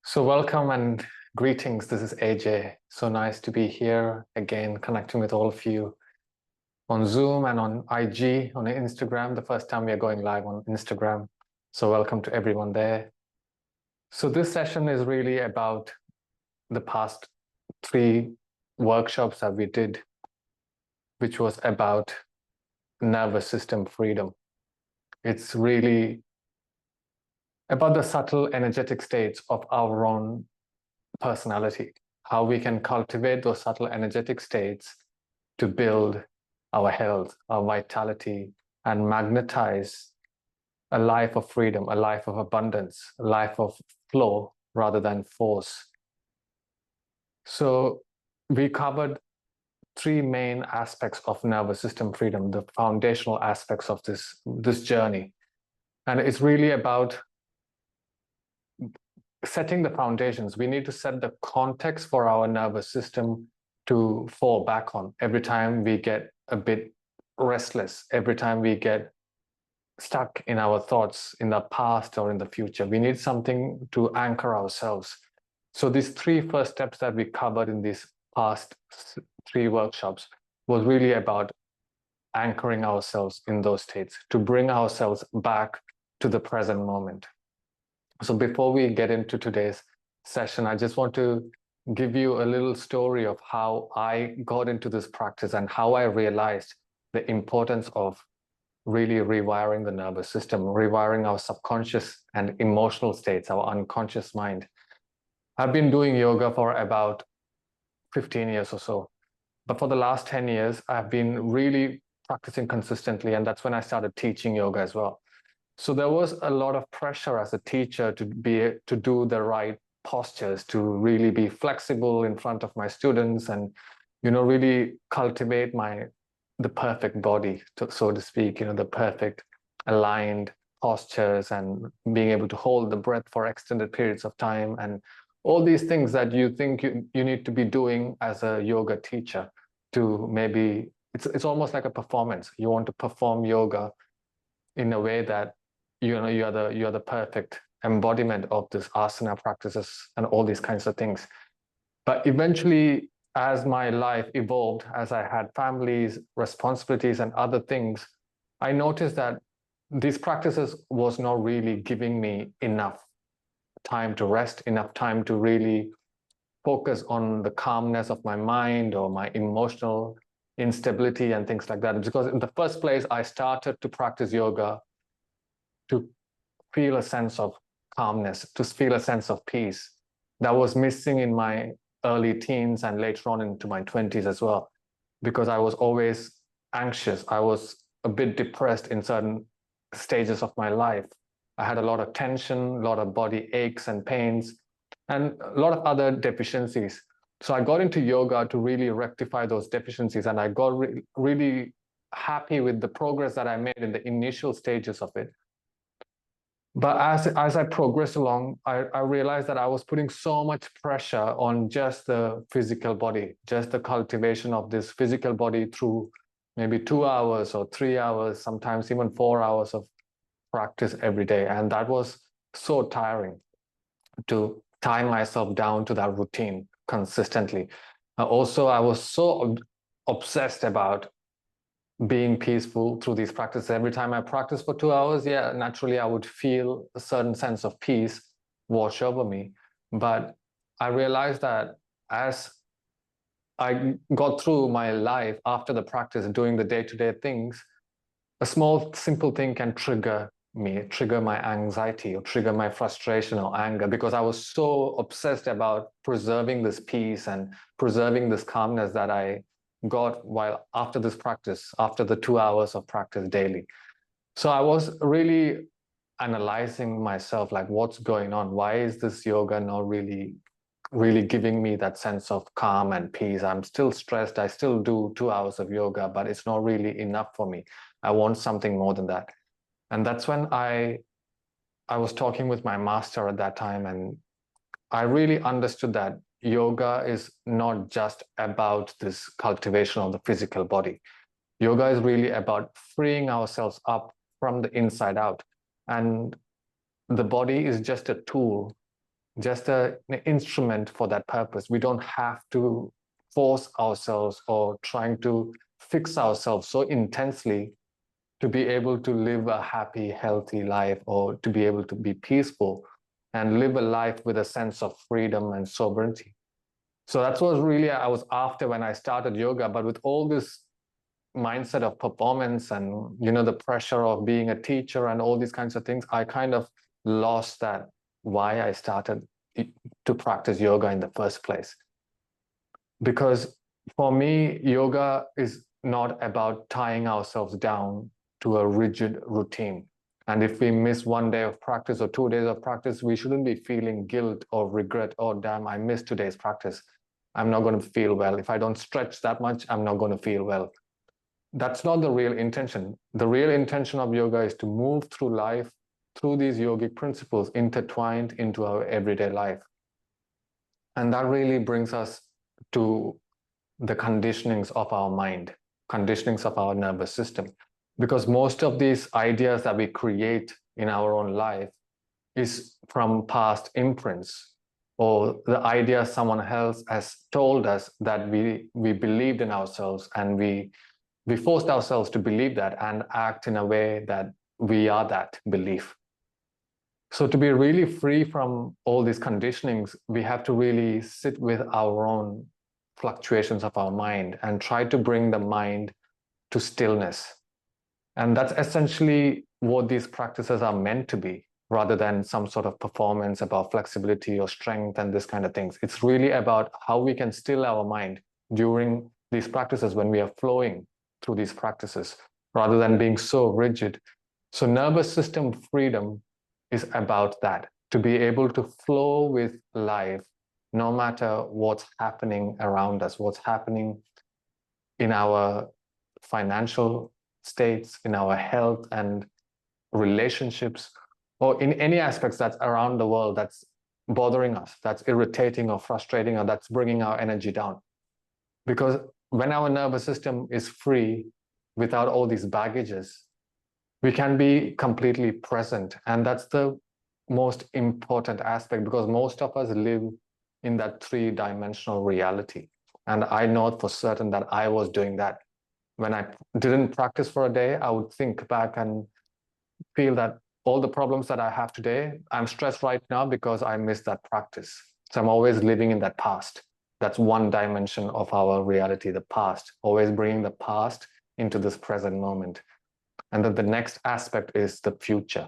So welcome and greetings. This is AJ. So nice to be here again, connecting with all of you on Zoom and on IG, on Instagram. The first time we are going live on Instagram. So welcome to everyone there. So this session is really about the past 3 workshops that we did, which was about nervous system freedom. It's really about the subtle energetic states of our own personality, how we can cultivate those subtle energetic states to build our health, our vitality, and magnetize a life of freedom, a life of abundance, a life of flow rather than force. So we covered 3 main aspects of nervous system freedom, the foundational aspects of this journey. And it's really about setting the foundations. We need to set the context for our nervous system to fall back on every time we get a bit restless, every time we get stuck in our thoughts in the past or in the future. We need something to anchor ourselves. So these 3 first steps that we covered in these past 3 workshops was really about anchoring ourselves in those states, to bring ourselves back to the present moment. So before we get into today's session, I just want to give you a little story of how I got into this practice and how I realized the importance of really rewiring the nervous system, rewiring our subconscious and emotional states, our unconscious mind. I've been doing yoga for about 15 years or so, but for the last 10 years, I've been really practicing consistently, and that's when I started teaching yoga as well. So there was a lot of pressure as a teacher to do the right postures, to really be flexible in front of my students and, really cultivate the perfect body, so to speak, the perfect aligned postures and being able to hold the breath for extended periods of time and all these things that you think you need to be doing as a yoga teacher to maybe, it's almost like a performance. You want to perform yoga in a way that you're the perfect embodiment of this asana practices and all these kinds of things. But eventually, as my life evolved, as I had families, responsibilities, and other things, I noticed that these practices was not really giving me enough time to rest, enough time to really focus on the calmness of my mind or my emotional instability and things like that. Because in the first place, I started to practice yoga to feel a sense of calmness, to feel a sense of peace that was missing in my early teens and later on into my 20s as well, because I was always anxious. I was a bit depressed in certain stages of my life. I had a lot of tension, a lot of body aches and pains, and a lot of other deficiencies. So I got into yoga to really rectify those deficiencies, and I got really happy with the progress that I made in the initial stages of it. But as I progressed along, I realized that I was putting so much pressure on just the physical body, just the cultivation of this physical body through maybe 2 hours or 3 hours, sometimes even 4 hours of practice every day. And that was so tiring to tie myself down to that routine consistently. Also, I was so obsessed about being peaceful through these practices. Every time I practice for 2 hours, yeah, naturally I would feel a certain sense of peace wash over me. But I realized that as I got through my life after the practice, doing the day-to-day things, a small, simple thing can trigger me, trigger my anxiety or trigger my frustration or anger, because I was so obsessed about preserving this peace and preserving this calmness that I got while after this practice, after the 2 hours of practice daily. So I was really analyzing myself, like, what's going on? Why is this yoga not really giving me that sense of calm and peace? I'm still stressed. I still do 2 hours of yoga, but it's not really enough for me. I want something more than that. And that's when I was talking with my master at that time, and I really understood that yoga is not just about this cultivation of the physical body. Yoga is really about freeing ourselves up from the inside out. And the body is just a tool just an instrument for that purpose. We don't have to force ourselves or trying to fix ourselves so intensely to be able to live a happy, healthy life, or to be able to be peaceful and live a life with a sense of freedom and sovereignty. So that's what really I was after when I started yoga. But with all this mindset of performance and, you know, the pressure of being a teacher and all these kinds of things, I kind of lost that why I started to practice yoga in the first place. Because for me, yoga is not about tying ourselves down to a rigid routine. And if we miss 1 day of practice or 2 days of practice, we shouldn't be feeling guilt or regret. Oh, damn, I missed today's practice. I'm not going to feel well. If I don't stretch that much, I'm not going to feel well. That's not the real intention. The real intention of yoga is to move through life through these yogic principles intertwined into our everyday life. And that really brings us to the conditionings of our mind, conditionings of our nervous system. Because most of these ideas that we create in our own life is from past imprints, or the idea someone else has told us that we believed in ourselves, and we forced ourselves to believe that and act in a way that we are that belief. So to be really free from all these conditionings, we have to really sit with our own fluctuations of our mind and try to bring the mind to stillness. And that's essentially what these practices are meant to be, rather than some sort of performance about flexibility or strength and this kind of things. It's really about how we can still our mind during these practices when we are flowing through these practices, rather than being so rigid. So nervous system freedom is about that, to be able to flow with life no matter what's happening around us, what's happening in our financial states, in our health and relationships, or in any aspects that's around the world that's bothering us, that's irritating or frustrating, or that's bringing our energy down. Because when our nervous system is free, without all these baggages, we can be completely present. And that's the most important aspect, because most of us live in that three-dimensional reality. And I know for certain that I was doing that. When I didn't practice for a day, I would think back and feel that all the problems that I have today, I'm stressed right now because I missed that practice. So I'm always living in that past. That's one dimension of our reality, the past, always bringing the past into this present moment. And then the next aspect is the future,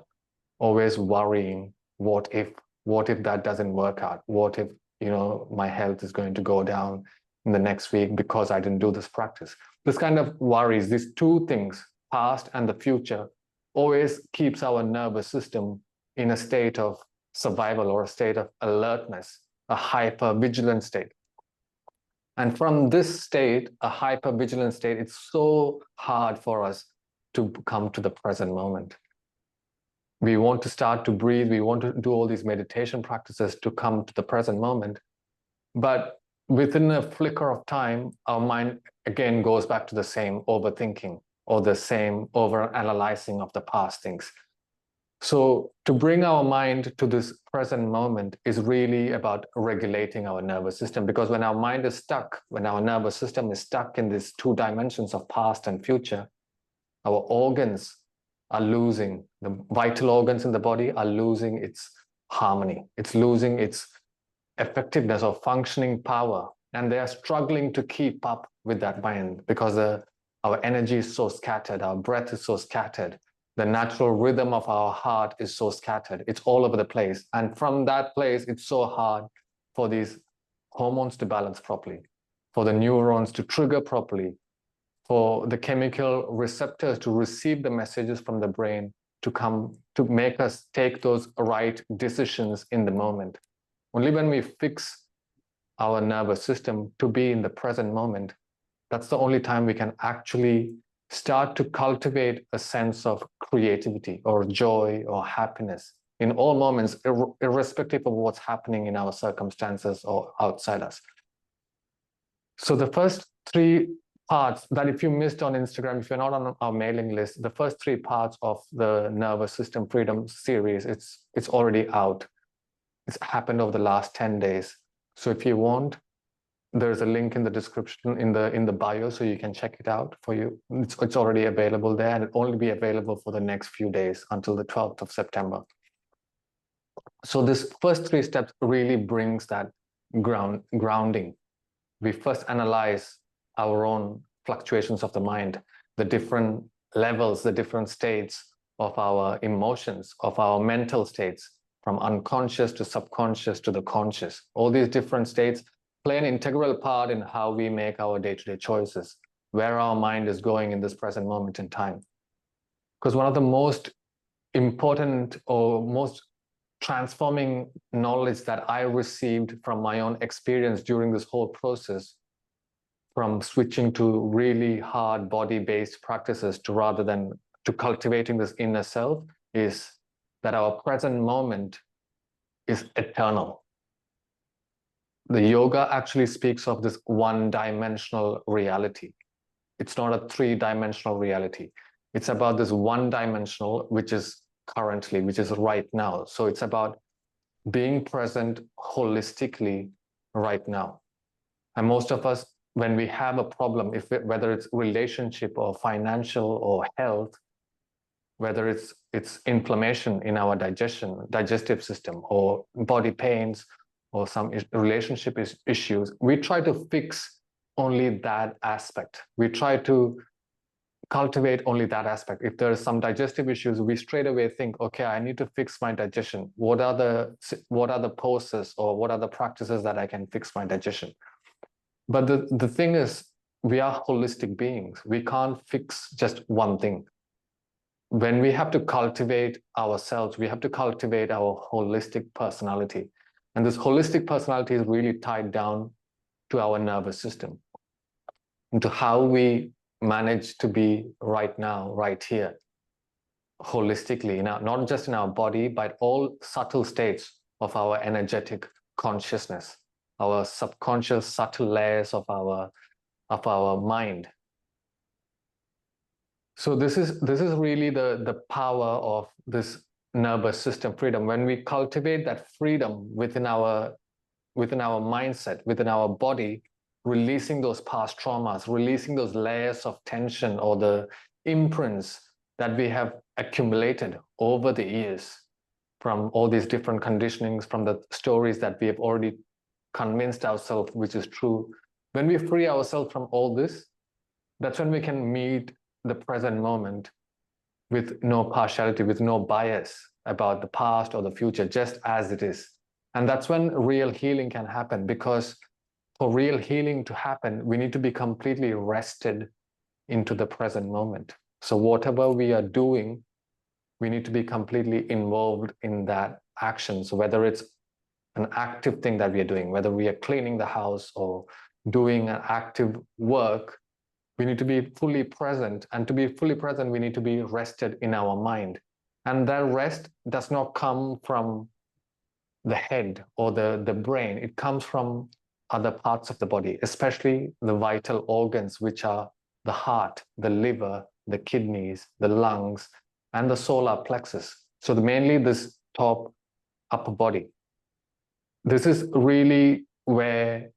always worrying, what if that doesn't work out? What if, you know, my health is going to go down in the next week because I didn't do this practice? This kind of worries, these two things, past and the future, always keeps our nervous system in a state of survival or a state of alertness, a hyper-vigilant state. And from this state, a hyper-vigilant state, it's so hard for us to come to the present moment. We want to start to breathe. We want to do all these meditation practices to come to the present moment. But within a flicker of time, our mind again goes back to the same overthinking or the same over-analyzing of the past things. So to bring our mind to this present moment is really about regulating our nervous system, because when our mind is stuck, when our nervous system is stuck in these two dimensions of past and future, our organs are losing, the vital organs in the body are losing its harmony. It's losing its effectiveness or functioning power. And they are struggling to keep up with that mind because our energy is so scattered, our breath is so scattered, the natural rhythm of our heart is so scattered. It's all over the place. And from that place, it's so hard for these hormones to balance properly, for the neurons to trigger properly, for the chemical receptors to receive the messages from the brain to come to make us take those right decisions in the moment. Only when we fix our nervous system to be in the present moment, that's the only time we can actually start to cultivate a sense of creativity or joy or happiness in all moments, irrespective of what's happening in our circumstances or outside us. So the first three parts that if you missed on Instagram, if you're not on our mailing list, the first three parts of the nervous system freedom series, it's already out. it's happened over the last 10 days. So if you want, there's a link in the description in the bio, so you can check it out for you. It's already available there, and it'll only be available for the next few days until the 12th of September. So this first 3 steps really brings that grounding. We first analyze our own fluctuations of the mind, the different levels, the different states of our emotions, of our mental states, from unconscious to subconscious to the conscious. All these different states play an integral part in how we make our day-to-day choices, where our mind is going in this present moment in time. Because one of the most important or most transforming knowledge that I received from my own experience during this whole process, from switching to really hard body-based practices to cultivating this inner self, is that our present moment is eternal. The yoga actually speaks of this one-dimensional reality. It's not a 3-dimensional reality. It's about this one-dimensional, which is currently, which is right now. So it's about being present holistically right now. And most of us, when we have a problem, whether it's relationship or financial or health, whether it's inflammation in our digestive system, or body pains, or some relationship issues, we try to fix only that aspect. We try to cultivate only that aspect. If there's some digestive issues, we straight away think, okay, I need to fix my digestion. What are the poses or what are the practices that I can fix my digestion? But the thing is, we are holistic beings. We can't fix just one thing. When we have to cultivate ourselves, we have to cultivate our holistic personality. And this holistic personality is really tied down to our nervous system, into how we manage to be right now, right here, holistically, not just in our body, but all subtle states of our energetic consciousness, our subconscious subtle layers of our mind. So this is really the power of this nervous system freedom. When we cultivate that freedom within our mindset, within our body, releasing those past traumas, releasing those layers of tension or the imprints that we have accumulated over the years from all these different conditionings, from the stories that we have already convinced ourselves which is true. When we free ourselves from all this, that's when we can meet the present moment with no partiality, with no bias about the past or the future, just as it is. And that's when real healing can happen, because for real healing to happen, we need to be completely rested into the present moment. So whatever we are doing, we need to be completely involved in that action. So whether it's an active thing that we are doing, whether we are cleaning the house or doing an active work, we need to be fully present. And to be fully present, we need to be rested in our mind. And that rest does not come from the head or the brain. It comes from other parts of the body, especially the vital organs, which are the heart, the liver, the kidneys, the lungs, and the solar plexus. So mainly this top upper body. This is really where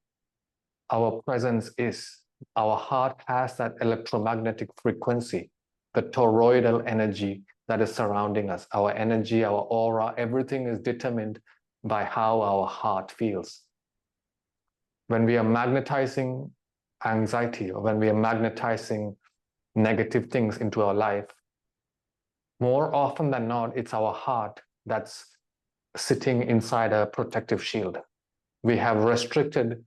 our presence is. Our heart has that electromagnetic frequency, the toroidal energy that is surrounding us. Our energy, our aura, everything is determined by how our heart feels. When we are magnetizing anxiety, or when we are magnetizing negative things into our life, more often than not, it's our heart that's sitting inside a protective shield. We have restricted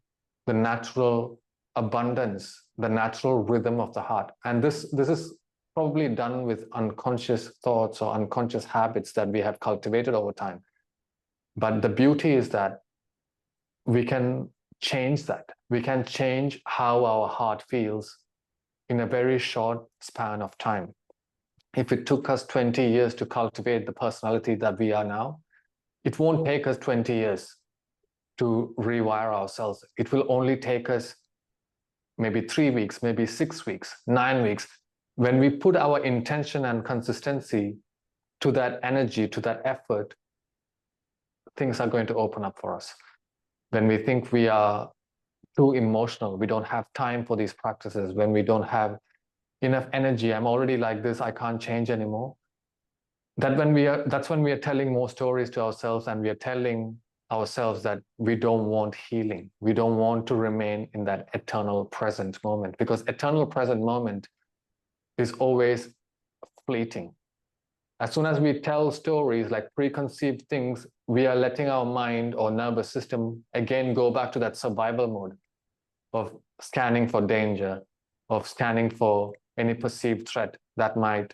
the natural abundance, the natural rhythm of the heart. And this is probably done with unconscious thoughts or unconscious habits that we have cultivated over time. But the beauty is that we can change that. We can change how our heart feels in a very short span of time. If it took us 20 years to cultivate the personality that we are now, it won't take us 20 years to rewire ourselves. It will only take us maybe 3 weeks, maybe 6 weeks, 9 weeks. When we put our intention and consistency to that energy, to that effort, things are going to open up for us. When we think we are too emotional, we don't have time for these practices, when we don't have enough energy, I'm already like this, I can't change anymore. That's when we are telling more stories to ourselves, and we are telling ourselves that we don't want healing. We don't want to remain in that eternal present moment, because eternal present moment is always fleeting. As soon as we tell stories like preconceived things, we are letting our mind or nervous system again go back to that survival mode of scanning for danger, of scanning for any perceived threat that might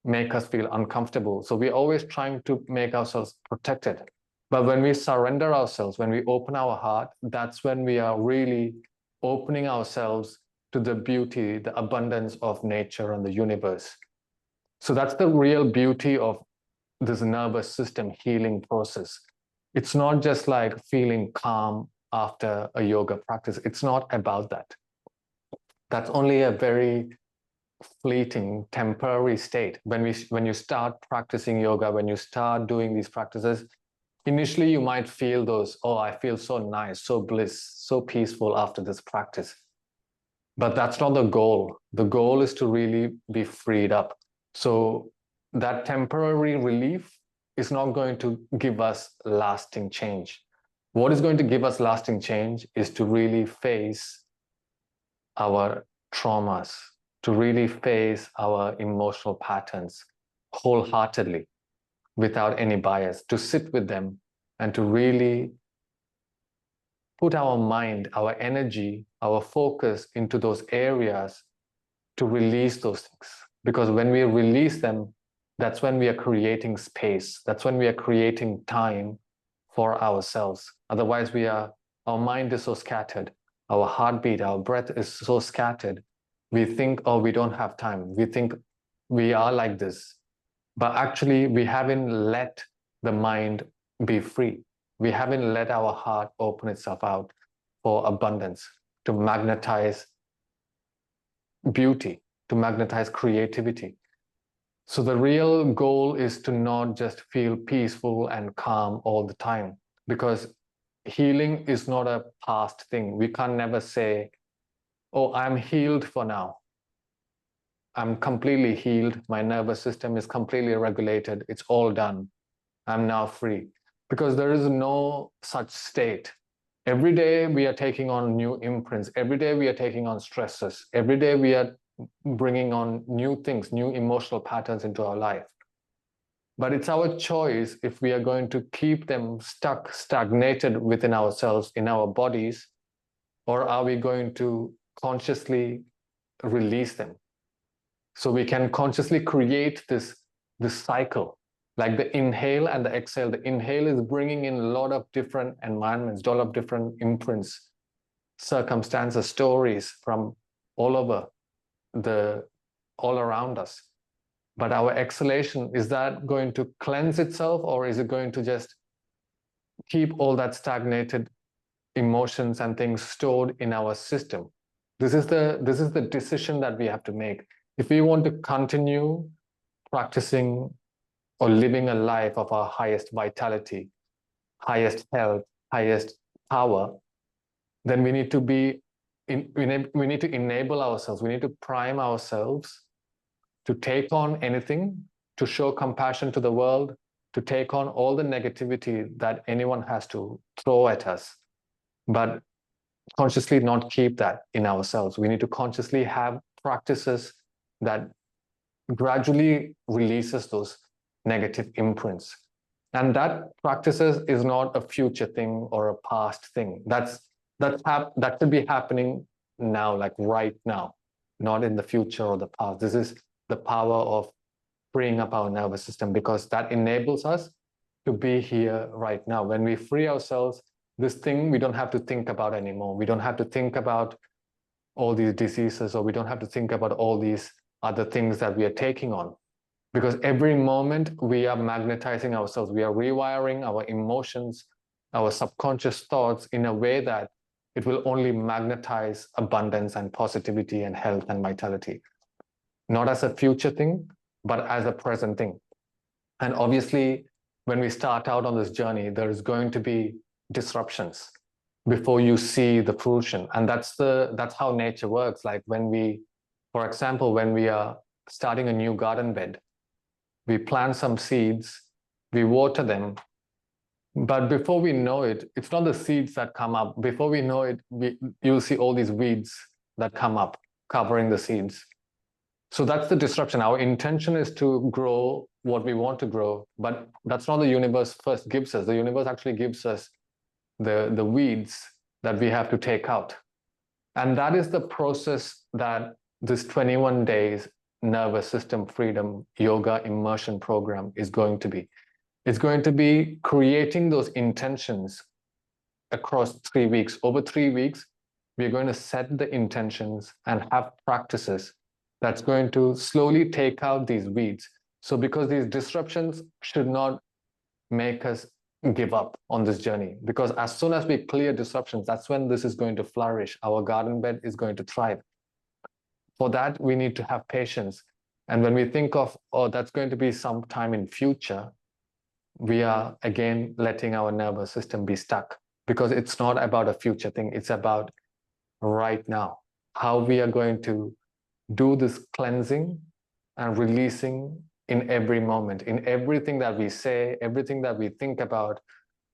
make us feel uncomfortable. So we're always trying to make ourselves protected. But when we surrender ourselves, when we open our heart, that's when we are really opening ourselves to the beauty, the abundance of nature and the universe. So that's the real beauty of this nervous system healing process. It's not just like feeling calm after a yoga practice. It's not about that. That's only a very fleeting, temporary state. When you start practicing yoga, when you start doing these practices, initially you might feel those, oh, I feel so nice, so bliss, so peaceful after this practice. But that's not the goal. The goal is to really be freed up. So that temporary relief is not going to give us lasting change. What is going to give us lasting change is to really face our traumas, to really face our emotional patterns wholeheartedly, without any bias, to sit with them and to really put our mind, our energy, our focus into those areas to release those things. Because when we release them, that's when we are creating space. That's when we are creating time for ourselves. Otherwise, our mind is so scattered. Our heartbeat, our breath is so scattered. We think, oh, we don't have time. We think we are like this. But actually, we haven't let the mind be free. We haven't let our heart open itself out for abundance, to magnetize beauty, to magnetize creativity. So the real goal is to not just feel peaceful and calm all the time, because healing is not a past thing. We can never say, oh, I'm healed for now. I'm completely healed. My nervous system is completely regulated. It's all done. I'm now free. Because there is no such state. Every day we are taking on new imprints. Every day we are taking on stresses. Every day we are bringing on new things, new emotional patterns into our life. But it's our choice if we are going to keep them stuck, stagnated within ourselves, in our bodies, or are we going to consciously release them? So we can consciously create this cycle, like the inhale and the exhale. The inhale is bringing in a lot of different environments, a lot of different imprints, circumstances, stories from all over, all around us. But our exhalation, is that going to cleanse itself, or is it going to just keep all that stagnated emotions and things stored in our system? This is the decision that we have to make. If we want to continue practicing or living a life of our highest vitality, highest health, highest power, then we need to we need to enable ourselves. We need to prime ourselves to take on anything, to show compassion to the world, to take on all the negativity that anyone has to throw at us, but consciously not keep that in ourselves. We need to consciously have practices that gradually releases those negative imprints. And that practices is not a future thing or a past thing. That should be happening now, like right now, not in the future or the past. This is the power of freeing up our nervous system, because that enables us to be here right now. When we free ourselves, this thing we don't have to think about anymore. We don't have to think about all these diseases, or we don't have to think about all these other things that we are taking on. Because every moment we are magnetizing ourselves, we are rewiring our emotions, our subconscious thoughts in a way that it will only magnetize abundance and positivity and health and vitality. Not as a future thing, but as a present thing. And obviously, when we start out on this journey, there is going to be disruptions before you see the fruition. And that's how nature works. Like when we, for example, when we are starting a new garden bed, we plant some seeds, we water them, but before we know it, it's not the seeds that come up. Before we know it, you'll see all these weeds that come up covering the seeds. So that's the disruption. Our intention is to grow what we want to grow, but that's not the universe first gives us. The universe actually gives us the weeds that we have to take out. And that is the process that this 21 days nervous system freedom yoga immersion program is going to be. It's going to be creating those intentions across 3 weeks. Over 3 weeks, we're going to set the intentions and have practices that's going to slowly take out these weeds. So because these disruptions should not make us give up on this journey, because as soon as we clear disruptions, that's when this is going to flourish. Our garden bed is going to thrive. For that, we need to have patience. And when we think of, oh, that's going to be some time in future, we are again letting our nervous system be stuck, because it's not about a future thing. It's about right now, how we are going to do this cleansing and releasing in every moment, in everything that we say, everything that we think about,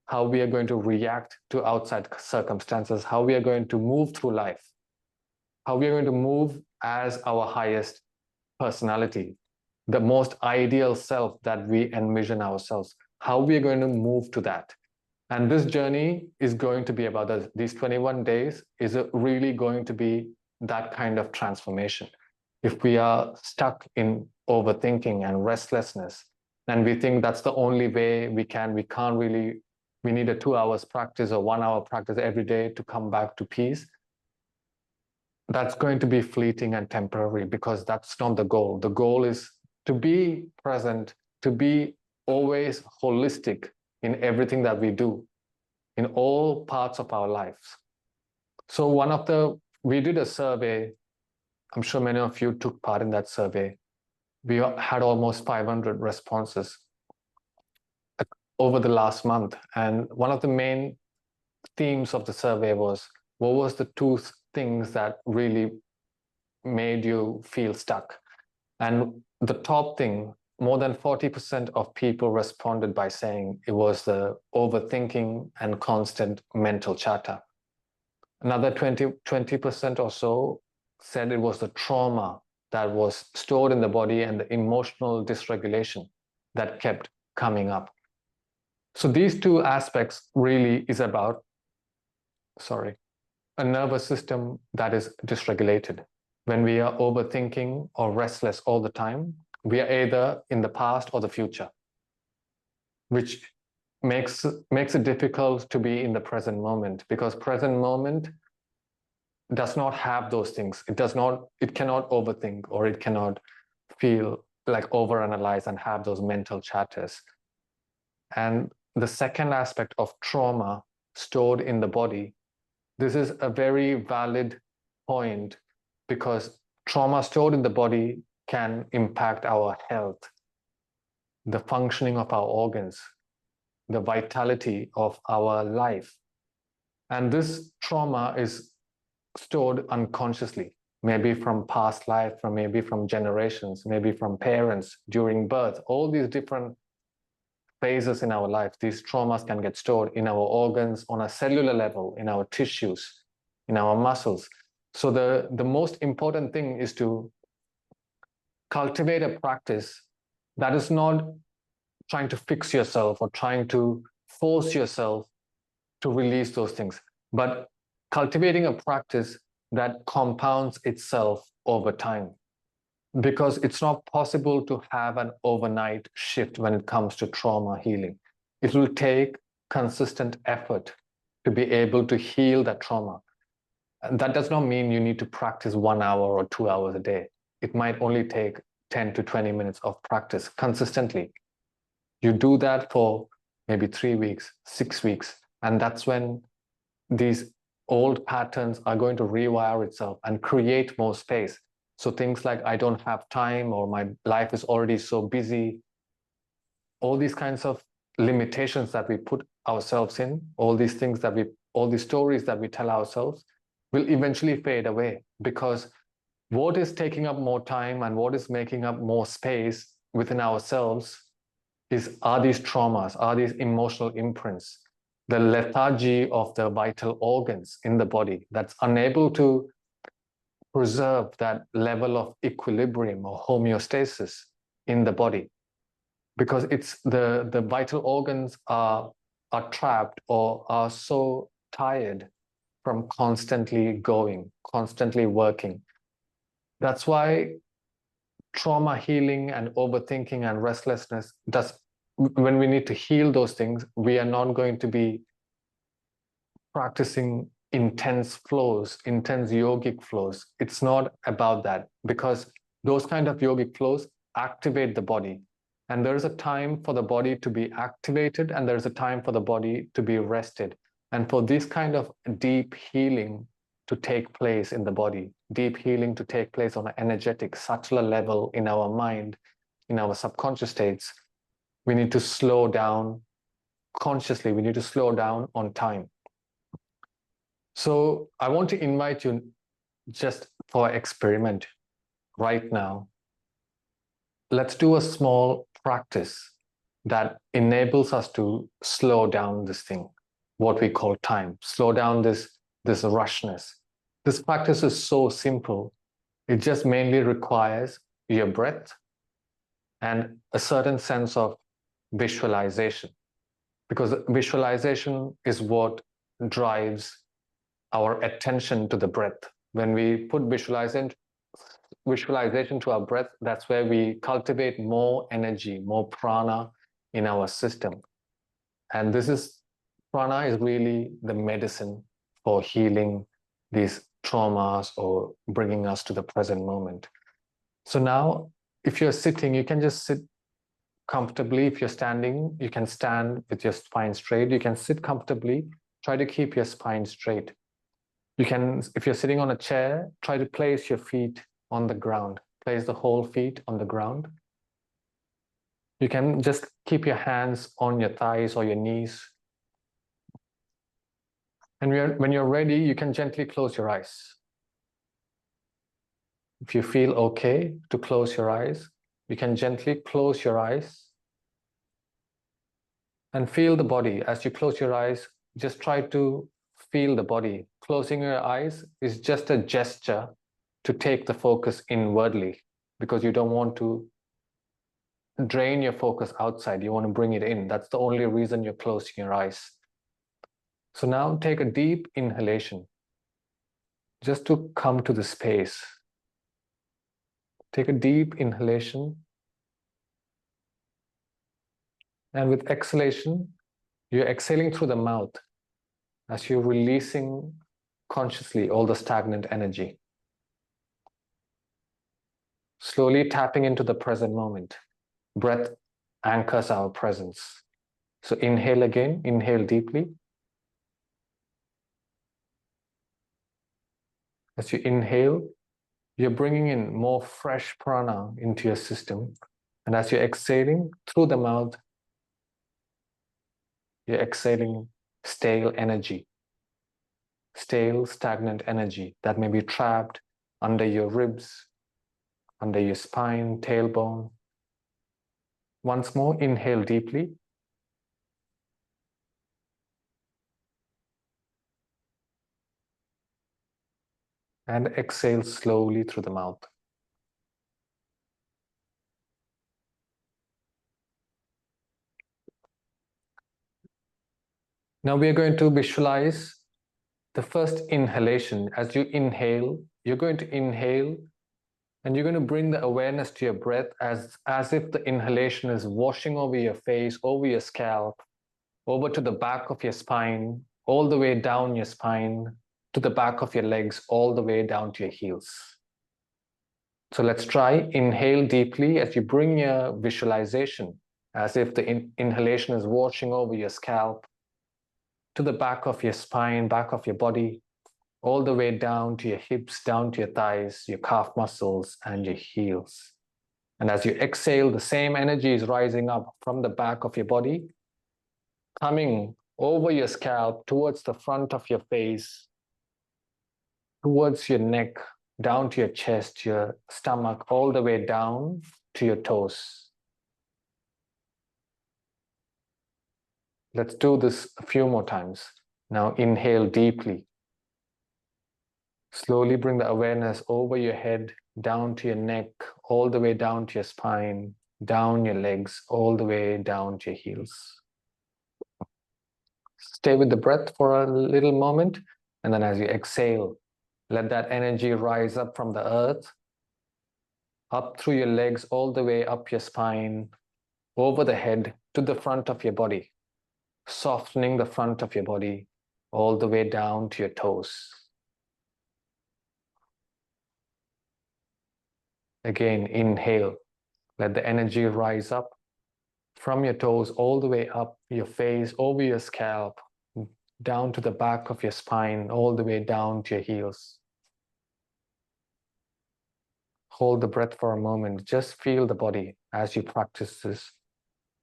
how we are going to react to outside circumstances, how we are going to move through life, how we are going to move as our highest personality, the most ideal self that we envision ourselves, how we are going to move to that. And this journey is going to be about this. These 21 days is really going to be that kind of transformation. If we are stuck in overthinking and restlessness, and we think that's the only way we can't really, we need a 2 hours practice or 1 hour practice every day to come back to peace, that's going to be fleeting and temporary, because that's not the goal. The goal is to be present, to be always holistic in everything that we do, in all parts of our lives. So we did a survey. I'm sure many of you took part in that survey. We had almost 500 responses over the last month. And one of the main themes of the survey was, what was the 2 things that really made you feel stuck? And the top thing, more than 40% of people responded by saying it was the overthinking and constant mental chatter. Another 20% or so said it was the trauma that was stored in the body and the emotional dysregulation that kept coming up. So these 2 aspects really is about, a nervous system that is dysregulated. When we are overthinking or restless all the time, we are either in the past or the future, which makes it difficult to be in the present moment, because present moment does not have those things. It cannot overthink, or it cannot feel like overanalyze and have those mental chatters. And the second aspect of trauma stored in the body, this is a very valid point, because trauma stored in the body can impact our health, the functioning of our organs, the vitality of our life. And this trauma is stored unconsciously, maybe from past life, maybe from generations, maybe from parents during birth. All these different phases in our life, these traumas can get stored in our organs on a cellular level, in our tissues, in our muscles. So the most important thing is to cultivate a practice that is not trying to fix yourself or trying to force yourself to release those things, but cultivating a practice that compounds itself over time. Because it's not possible to have an overnight shift when it comes to trauma healing. It will take consistent effort to be able to heal that trauma. And that does not mean you need to practice 1 hour or 2 hours a day. It might only take 10 to 20 minutes of practice consistently. You do that for maybe 3 weeks, 6 weeks, and that's when these old patterns are going to rewire itself and create more space. So things like, I don't have time, or my life is already so busy, all these kinds of limitations that we put ourselves in, all these things that all these stories that we tell ourselves will eventually fade away, because what is taking up more time and what is making up more space within ourselves are these traumas, are these emotional imprints, the lethargy of the vital organs in the body that's unable to preserve that level of equilibrium or homeostasis in the body, because it's the vital organs are trapped or are so tired from constantly going, constantly working. That's why trauma healing and overthinking and restlessness when we need to heal those things, we are not going to be practicing intense flows, intense yogic flows. It's not about that, because those kind of yogic flows activate the body. And there's a time for the body to be activated, and there's a time for the body to be rested. And for this kind of deep healing to take place in the body, deep healing to take place on an energetic, subtler level in our mind, in our subconscious states, we need to slow down consciously. We need to slow down on time. So I want to invite you just for experiment right now. Let's do a small practice that enables us to slow down this thing, what we call time, slow down this rushness. This practice is so simple. It just mainly requires your breath and a certain sense of visualization, because visualization is what drives our attention to the breath. When we put visualization to our breath, that's where we cultivate more energy, more prana in our system. And prana is really the medicine for healing these traumas or bringing us to the present moment. So now, if you're sitting, you can just sit comfortably. If you're standing, you can stand with your spine straight. You can sit comfortably. Try to keep your spine straight. You can, if you're sitting on a chair, try to place your feet on the ground. Place the whole feet on the ground. You can just keep your hands on your thighs or your knees. And when you're ready, you can gently close your eyes. If you feel okay to close your eyes, you can gently close your eyes and feel the body. As you close your eyes, just try to feel the body. Closing your eyes is just a gesture to take the focus inwardly, because you don't want to drain your focus outside. You want to bring it in. That's the only reason you're closing your eyes. So now take a deep inhalation just to come to the space. Take a deep inhalation. And with exhalation, you're exhaling through the mouth as you're releasing consciously all the stagnant energy. Slowly tapping into the present moment. Breath anchors our presence. So inhale again, inhale deeply. As you inhale, you're bringing in more fresh prana into your system. And as you're exhaling through the mouth, you're exhaling stale energy, stale, stagnant energy that may be trapped under your ribs, under your spine, tailbone. Once more, inhale deeply. And exhale slowly through the mouth. Now we are going to visualize the first inhalation. As you inhale, you're going to inhale and you're going to bring the awareness to your breath as if the inhalation is washing over your face, over your scalp, over to the back of your spine, all the way down your spine, to the back of your legs, all the way down to your heels. So let's try. Inhale deeply as you bring your visualization as if the inhalation is washing over your scalp, to the back of your spine, back of your body, all the way down to your hips, down to your thighs, your calf muscles, and your heels. And as you exhale, the same energy is rising up from the back of your body coming over your scalp, towards the front of your face, towards your neck, down to your chest, your stomach, all the way down to your toes. Let's do this a few more times. Now inhale deeply. Slowly bring the awareness over your head, down to your neck, all the way down to your spine, down your legs, all the way down to your heels. Stay with the breath for a little moment, and then as you exhale, let that energy rise up from the earth, up through your legs, all the way up your spine, over the head to the front of your body, softening the front of your body, all the way down to your toes. Again, inhale, let the energy rise up from your toes, all the way up your face, over your scalp, down to the back of your spine, all the way down to your heels. Hold the breath for a moment. Just feel the body as you practice this.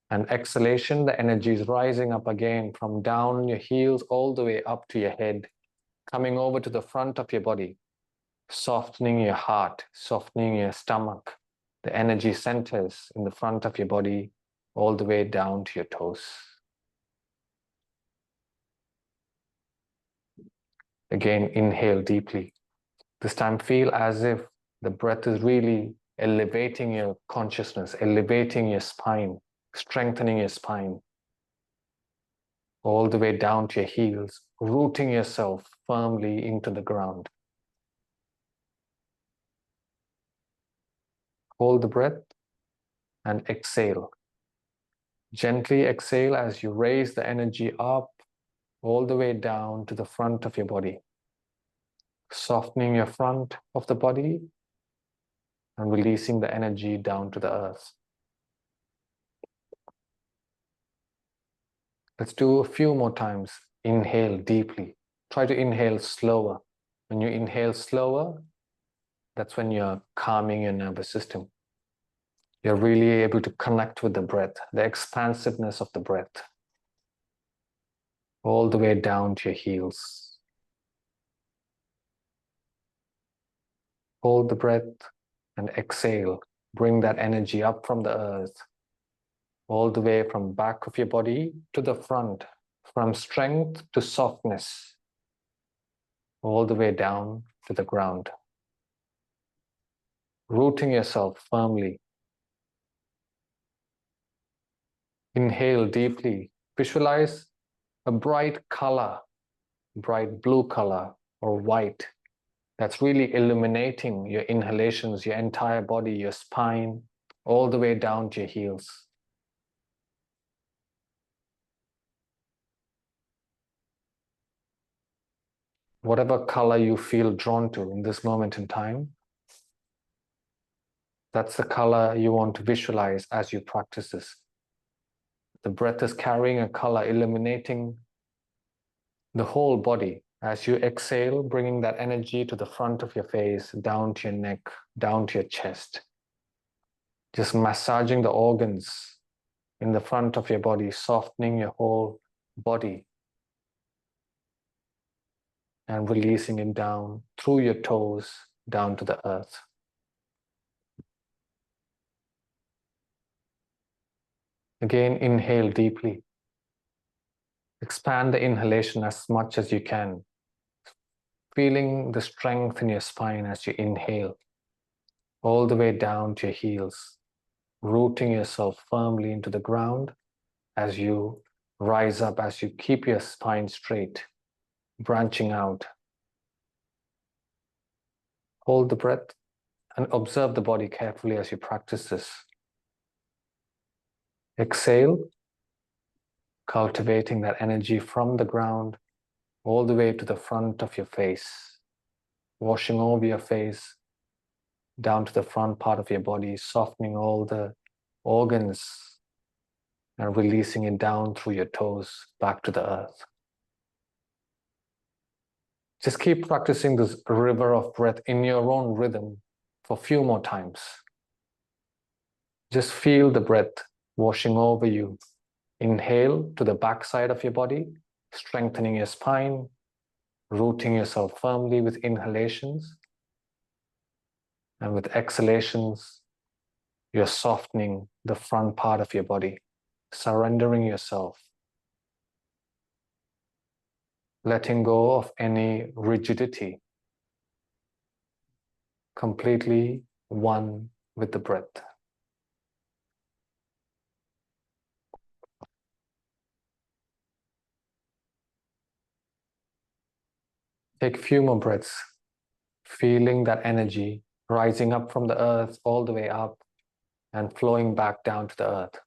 And exhalation, the energy is rising up again from down your heels all the way up to your head, coming over to the front of your body, softening your heart, softening your stomach, the energy centers in the front of your body, all the way down to your toes. Again, inhale deeply. This time feel as if the breath is really elevating your consciousness, elevating your spine, strengthening your spine, all the way down to your heels, rooting yourself firmly into the ground. Hold the breath and exhale. Gently exhale as you raise the energy up, all the way down to the front of your body, softening your front of the body and releasing the energy down to the earth. Let's do a few more times. Inhale deeply. Try to inhale slower. When you inhale slower, that's when you're calming your nervous system. You're really able to connect with the breath, the expansiveness of the breath, all the way down to your heels. Hold the breath and exhale. Bring that energy up from the earth, all the way from back of your body to the front, from strength to softness, all the way down to the ground. Rooting yourself firmly. Inhale deeply. Visualize a bright color, bright blue color or white, that's really illuminating your inhalations, your entire body, your spine, all the way down to your heels. Whatever color you feel drawn to in this moment in time, that's the color you want to visualize as you practice this. The breath is carrying a color, illuminating the whole body. As you exhale, bringing that energy to the front of your face, down to your neck, down to your chest. Just massaging the organs in the front of your body, softening your whole body. And releasing it down through your toes, down to the earth. Again, inhale deeply. Expand the inhalation as much as you can. Feeling the strength in your spine as you inhale, all the way down to your heels, rooting yourself firmly into the ground as you rise up, as you keep your spine straight, branching out. Hold the breath and observe the body carefully as you practice this. Exhale, cultivating that energy from the ground all the way to the front of your face, washing over your face, down to the front part of your body, softening all the organs and releasing it down through your toes back to the earth. Just keep practicing this river of breath in your own rhythm for a few more times. Just feel the breath washing over you, Inhale to the back side of your body, strengthening your spine, rooting yourself firmly with inhalations. And with exhalations, you're softening the front part of your body, surrendering yourself, letting go of any rigidity, completely one with the breath. Take a few more breaths, feeling that energy rising up from the earth all the way up and flowing back down to the earth.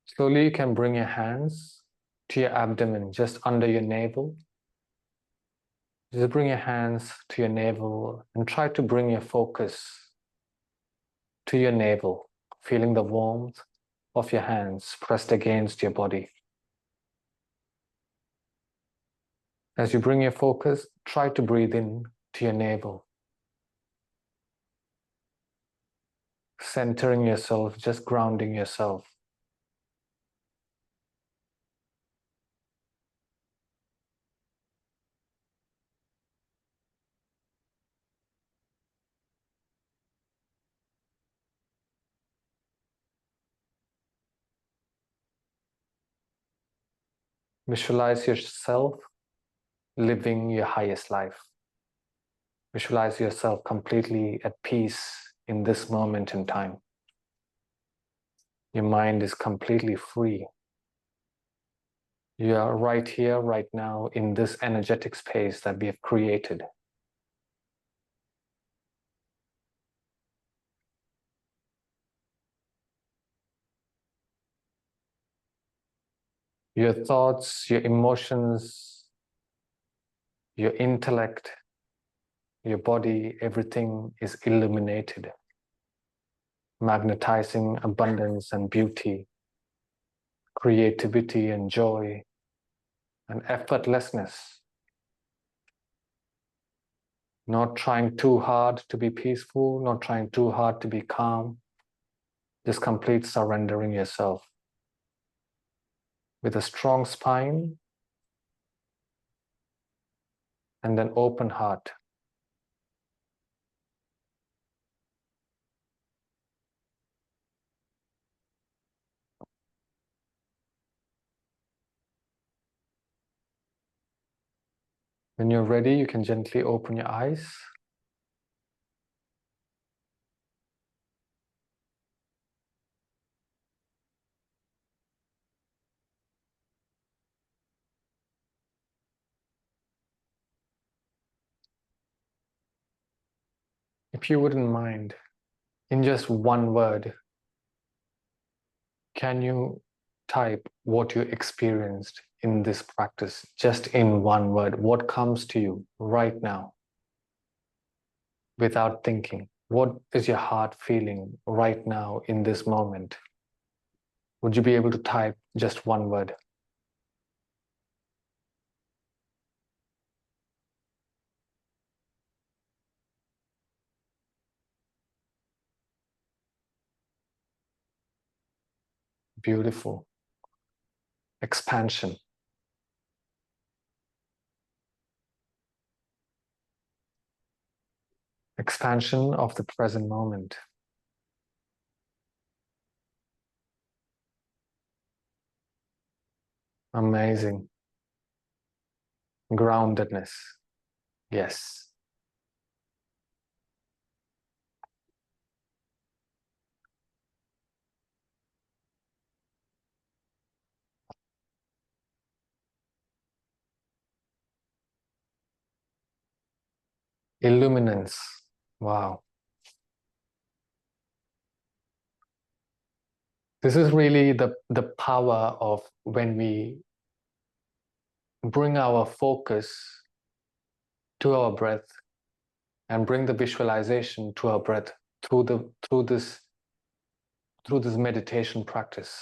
Slowly you can bring your hands to your abdomen, just under your navel. Just bring your hands to your navel and try to bring your focus to your navel, feeling the warmth of your hands pressed against your body. As you bring your focus, try to breathe in to your navel, centering yourself, just grounding yourself. Visualize yourself living your highest life. Visualize yourself completely at peace in this moment in time. Your mind is completely free. You are right here, right now, in this energetic space that we have created. Your thoughts, your emotions, your intellect, your body, everything is illuminated, magnetizing abundance and beauty, creativity and joy, and effortlessness. Not trying too hard to be peaceful, not trying too hard to be calm, just complete surrendering yourself. With a strong spine and an open heart. When you're ready, you can gently open your eyes. If you wouldn't mind, in just one word, can you type what you experienced in this practice, just in one word? What comes to you right now without thinking? What is your heart feeling right now in this moment? Would you be able to type just one word? Beautiful. Expansion. Expansion of the present moment. Amazing. Groundedness. Yes. Illuminance. Wow. This is really the power of when we bring our focus to our breath and bring the visualization to our breath through this meditation practice.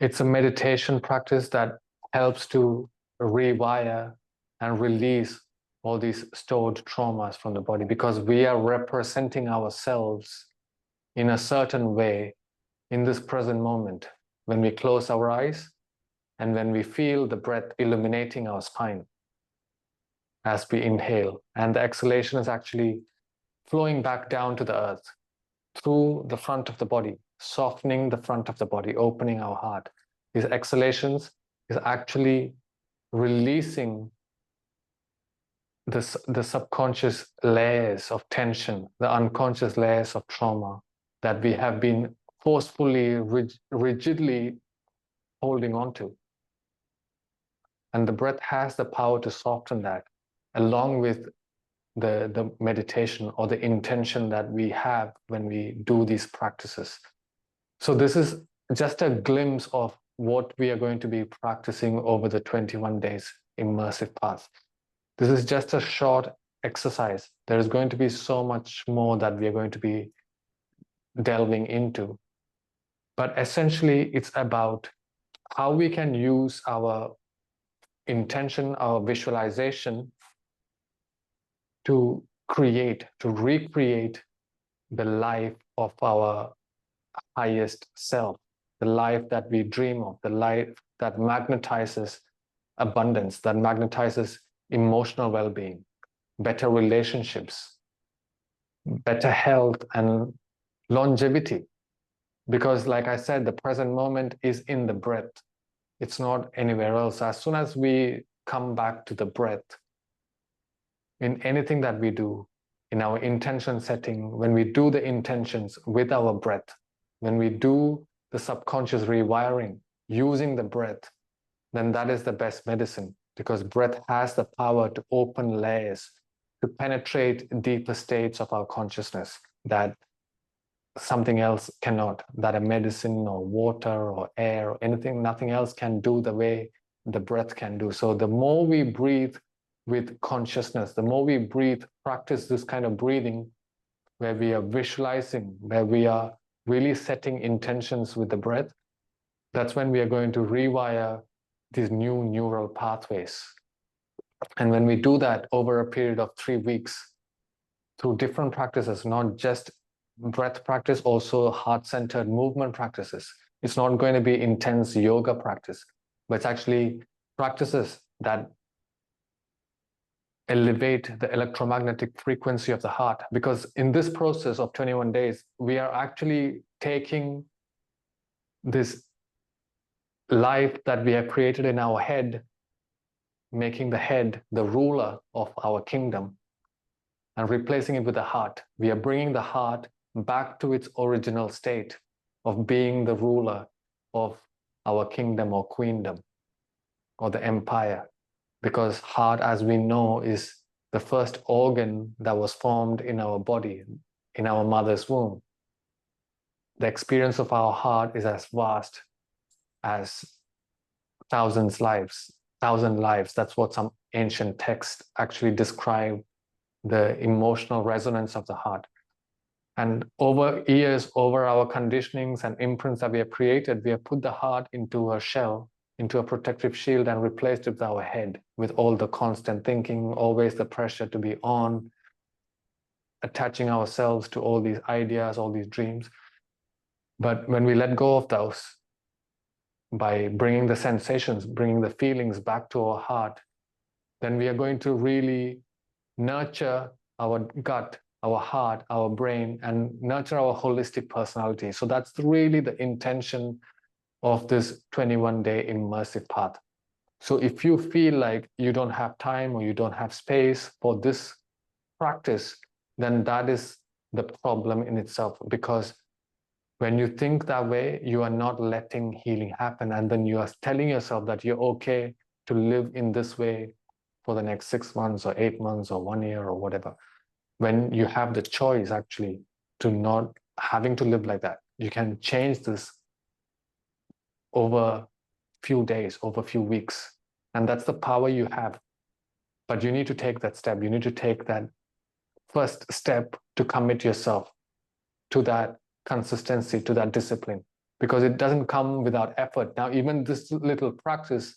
It's a meditation practice that helps to rewire and release all these stored traumas from the body, because we are representing ourselves in a certain way in this present moment when we close our eyes and when we feel the breath illuminating our spine as we inhale, and the exhalation is actually flowing back down to the earth through the front of the body, softening the front of the body, opening our heart. These exhalations is actually releasing the subconscious layers of tension, the unconscious layers of trauma that we have been forcefully, rigidly holding on to. And the breath has the power to soften that, along with the meditation or the intention that we have when we do these practices. So this is just a glimpse of what we are going to be practicing over the 21 days immersive path. This is just a short exercise. There is going to be so much more that we are going to be delving into. But essentially, it's about how we can use our intention, our visualization to recreate the life of our highest self, the life that we dream of, the life that magnetizes abundance, that magnetizes emotional well-being, better relationships, better health, and longevity. Because like I said, the present moment is in the breath. It's not anywhere else. As soon as we come back to the breath, in anything that we do, in our intention setting, when we do the intentions with our breath, when we do the subconscious rewiring using the breath, then that is the best medicine, because breath has the power to open layers, to penetrate deeper states of our consciousness that something else cannot, that a medicine or water or air or anything, nothing else can do the way the breath can do. So the more we breathe with consciousness, the more we practice this kind of breathing where we are visualizing, where we are really setting intentions with the breath, that's when we are going to rewire these new neural pathways. And when we do that over a period of 3 weeks through different practices, not just breath practice, also heart-centered movement practices. It's not going to be intense yoga practice, but it's actually practices that elevate the electromagnetic frequency of the heart. Because in this process of 21 days, we are actually taking this life that we have created in our head, making the head the ruler of our kingdom, and replacing it with the heart. We are bringing the heart back to its original state of being the ruler of our kingdom or queendom or the empire. Because heart, as we know, is the first organ that was formed in our body, in our mother's womb. The experience of our heart is as vast as 1,000 lives. That's what some ancient texts actually describe the emotional resonance of the heart. And over years, over our conditionings and imprints that we have created, we have put the heart into a shell, into a protective shield, and replaced it with our head, with all the constant thinking, always the pressure to be on, attaching ourselves to all these ideas, all these dreams. But when we let go of those, by bringing the sensations, bringing the feelings back to our heart, then we are going to really nurture our gut, our heart, our brain, and nurture our holistic personality. So that's really the intention of this 21-day immersive path. So if you feel like you don't have time or you don't have space for this practice, then that is the problem in itself. Because when you think that way, you are not letting healing happen. And then you are telling yourself that you're okay to live in this way for the next 6 months or 8 months or 1 year or whatever. When you have the choice actually to not having to live like that, you can change this over a few days, over a few weeks. And that's the power you have. But you need to take that step. You need to take that first step to commit yourself to that consistency, to that discipline, because it doesn't come without effort. Now, even this little practice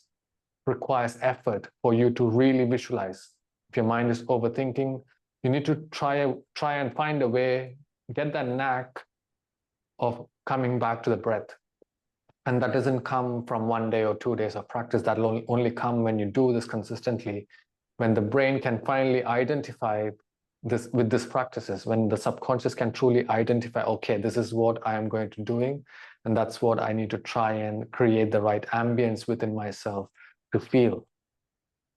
requires effort for you to really visualize. If your mind is overthinking, you need to try and find a way, get that knack of coming back to the breath. And that doesn't come from 1 day or 2 days of practice. That'll only come when you do this consistently, when the brain can finally identify this with these practices, when the subconscious can truly identify, okay, this is what I am going to doing, and that's what I need to try and create the right ambience within myself to feel.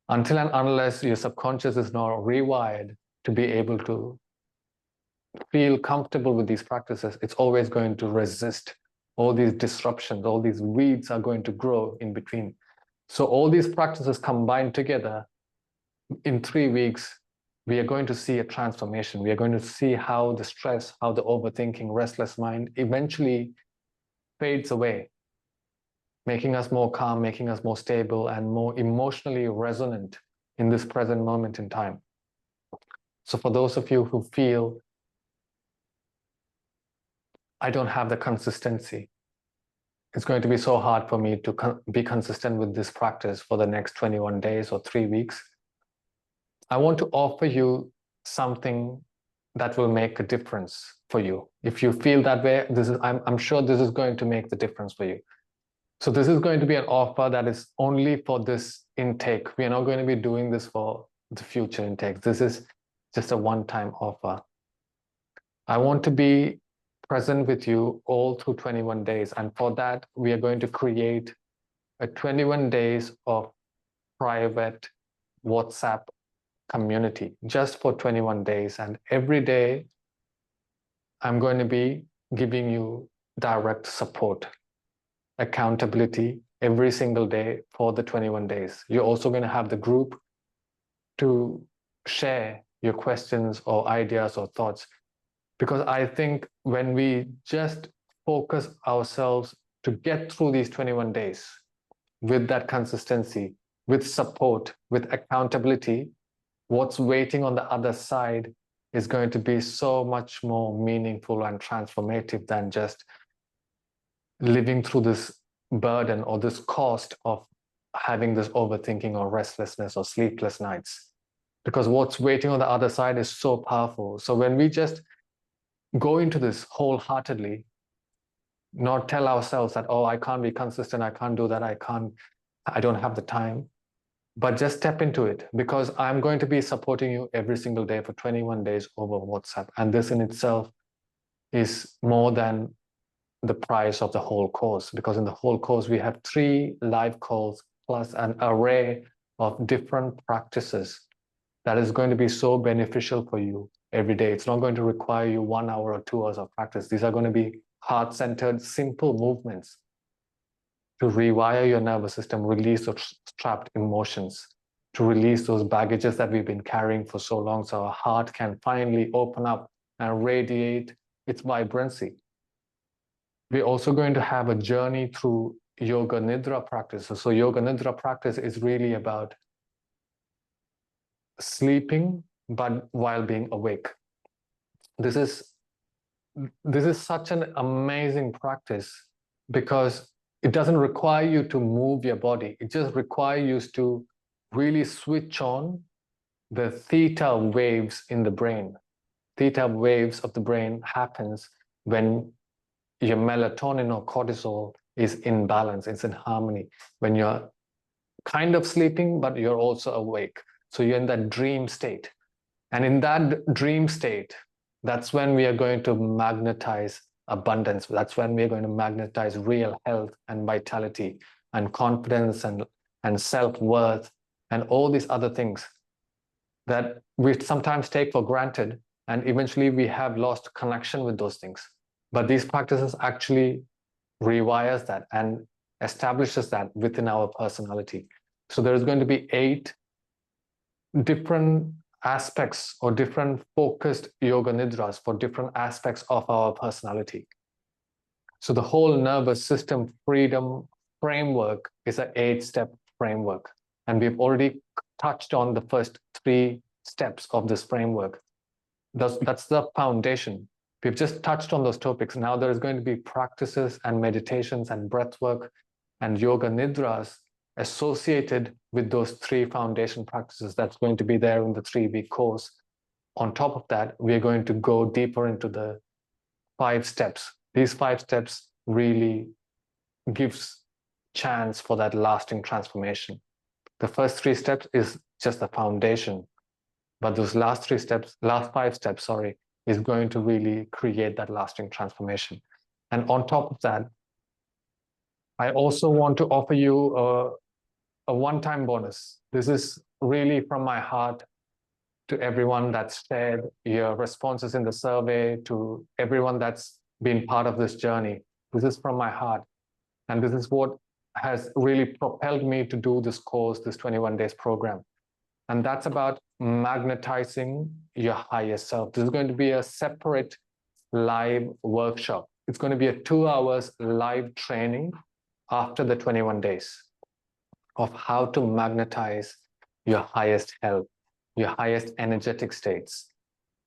Until and unless your subconscious is not rewired to be able to feel comfortable with these practices, it's always going to resist all these disruptions. All these weeds are going to grow in between. So all these practices combined together, in 3 weeks, we are going to see a transformation. We are going to see how the stress, how the overthinking, restless mind eventually fades away, making us more calm, making us more stable, and more emotionally resonant in this present moment in time. So for those of you who feel, I don't have the consistency, it's going to be so hard for me to be consistent with this practice for the next 21 days or 3 weeks, I want to offer you something that will make a difference for you. If you feel that way, I'm sure this is going to make the difference for you. So this is going to be an offer that is only for this intake. We are not going to be doing this for the future intakes. This is just a one-time offer. I want to be present with you all through 21 days. And for that, we are going to create a 21 days of private WhatsApp community just for 21 days. And every day, I'm going to be giving you direct support, accountability every single day for the 21 days. You're also going to have the group to share your questions or ideas or thoughts. Because I think when we just focus ourselves to get through these 21 days with that consistency, with support, with accountability, what's waiting on the other side is going to be so much more meaningful and transformative than just living through this burden or this cost of having this overthinking or restlessness or sleepless nights. Because what's waiting on the other side is so powerful. So when we just go into this wholeheartedly, not tell ourselves that, oh, I can't be consistent, I can't do that, I don't have the time, but just step into it, because I'm going to be supporting you every single day for 21 days over WhatsApp. And this in itself is more than the price of the whole course, because in the whole course, we have 3 live calls plus an array of different practices that is going to be so beneficial for you every day. It's not going to require you 1 hour or 2 hours of practice. These are going to be heart-centered, simple movements to rewire your nervous system, release those trapped emotions, to release those baggages that we've been carrying for so long, so our heart can finally open up and radiate its vibrancy. We're also going to have a journey through Yoga Nidra practices. So Yoga Nidra practice is really about sleeping, but while being awake. This is such an amazing practice because it doesn't require you to move your body. It just requires you to really switch on the theta waves in the brain. Theta waves of the brain happens when your melatonin or cortisol is in balance, it's in harmony. When you're kind of sleeping, but you're also awake. So you're in that dream state. And in that dream state, that's when we are going to magnetize abundance. That's when we are going to magnetize real health and vitality and confidence and self-worth and all these other things that we sometimes take for granted. And eventually we have lost connection with those things. But these practices actually rewires that and establishes that within our personality. So there's going to be 8 different aspects or different focused yoga nidras for different aspects of our personality. So the whole nervous system freedom framework is an 8-step framework. And we've already touched on the first 3 steps of this framework. That's the foundation. We've just touched on those topics. Now there's going to be practices and meditations and breath work and yoga nidras associated with those 3 foundation practices that's going to be there in the 3-week course. On top of that, we're going to go deeper into the 5 steps. These 5 steps really gives chance for that lasting transformation. The first 3 steps is just the foundation, but those last 5 steps, is going to really create that lasting transformation. And on top of that, I also want to offer you a one-time bonus. This is really from my heart to everyone that's shared your responses in the survey, to everyone that's been part of this journey. This is from my heart. And this is what has really propelled me to do this course, this 21 days program. And that's about magnetizing your higher self. This is going to be a separate live workshop. It's going to be a 2 hours live training after the 21 days of how to magnetize your highest health, your highest energetic states,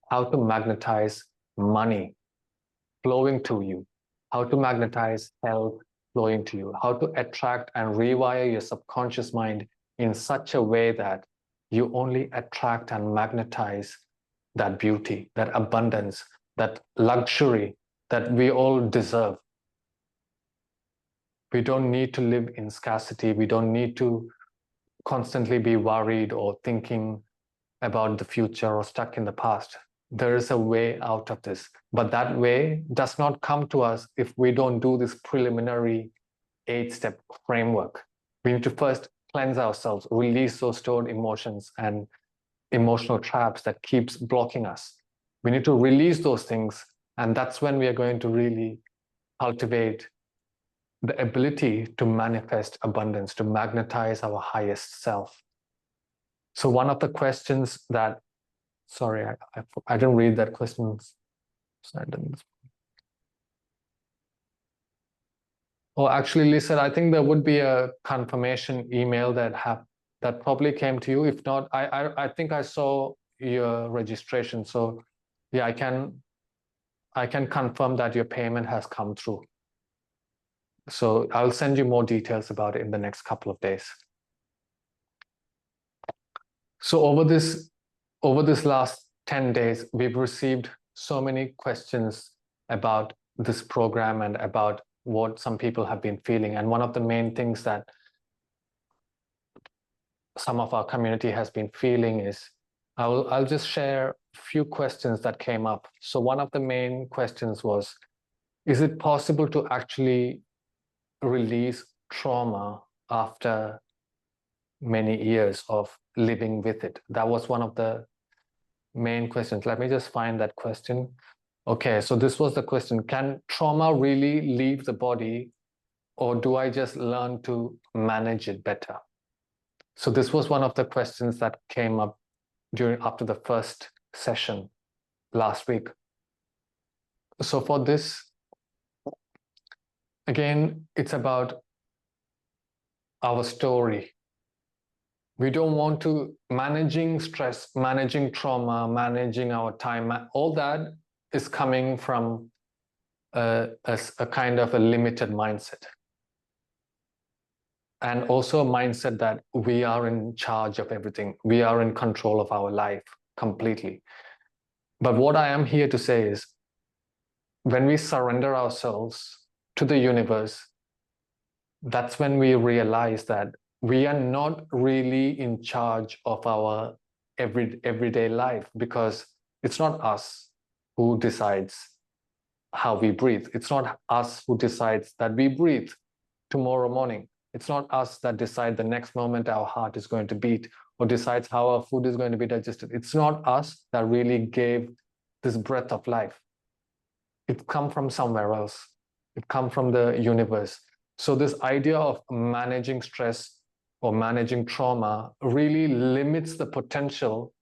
how to magnetize money flowing to you, how to magnetize health flowing to you, how to attract and rewire your subconscious mind in such a way that you only attract and magnetize that beauty, that abundance, that luxury that we all deserve. We don't need to live in scarcity. We don't need to constantly be worried or thinking about the future or stuck in the past. There is a way out of this, but that way does not come to us if we don't do this preliminary 8-step framework. We need to first cleanse ourselves, release those stored emotions and emotional traps that keeps blocking us. We need to release those things, and that's when we are going to really cultivate the ability to manifest abundance, to magnetize our highest self. So one of the questions that, sorry, I didn't read that question. Oh, actually, Lisa, I think there would be a confirmation email that probably came to you. If not, I think I saw your registration. So yeah, I can confirm that your payment has come through. So I'll send you more details about it in the next couple of days. So over this last 10 days, we've received so many questions about this program and about what some people have been feeling. And one of the main things that some of our community has been feeling is, I'll just share a few questions that came up. So one of the main questions was, is it possible to actually release trauma after many years of living with it? That was one of the main questions. Let me just find that question. Okay, so this was the question. Can trauma really leave the body, or do I just learn to manage it better? So this was one of the questions that came up after the first session last week. So for this, again, it's about our story. We don't want to managing stress, managing trauma, managing our time. All that is coming from a kind of a limited mindset. And also a mindset that we are in charge of everything. We are in control of our life completely. But what I am here to say is, when we surrender ourselves to the universe, that's when we realize that we are not really in charge of our everyday life, because it's not us who decides how we breathe. It's not us who decides that we breathe tomorrow morning. It's not us that decide the next moment our heart is going to beat, or decides how our food is going to be digested. It's not us that really gave this breath of life. It come from somewhere else. It come from the universe. So this idea of managing stress or managing trauma really limits the potential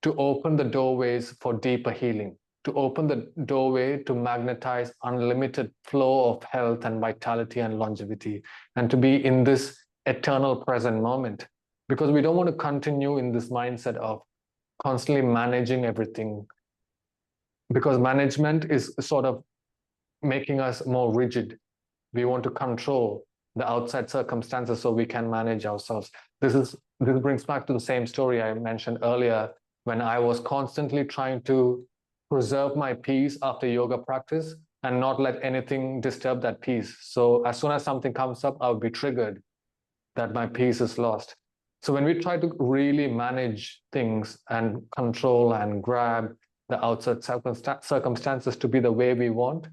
to open the doorways for deeper healing, to open the doorway to magnetize unlimited flow of health and vitality and longevity, and to be in this eternal present moment. because we don't want to continue in this mindset of constantly managing everything, because management is sort of making us more rigid. We want to control the outside circumstances so we can manage ourselves. This brings back to the same story I mentioned earlier, when I was constantly trying to preserve my peace after yoga practice and not let anything disturb that peace. So as soon as something comes up, I'll be triggered that my peace is lost. So when we try to really manage things and control and grab the outside circumstances to be the way we want,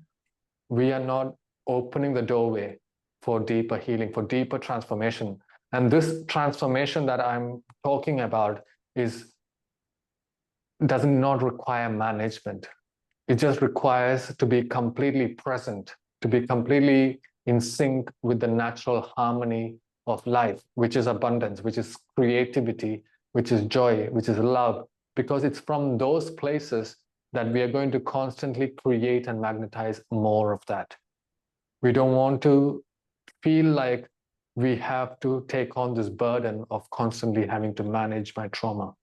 we are not opening the doorway for deeper healing, for deeper transformation. And this transformation that I'm talking about does not require management. It just requires to be completely present, to be completely in sync with the natural harmony of life, which is abundance, which is creativity, which is joy, which is love, because it's from those places that we are going to constantly create and magnetize more of that. We don't want to feel like we have to take on this burden of constantly having to manage my trauma,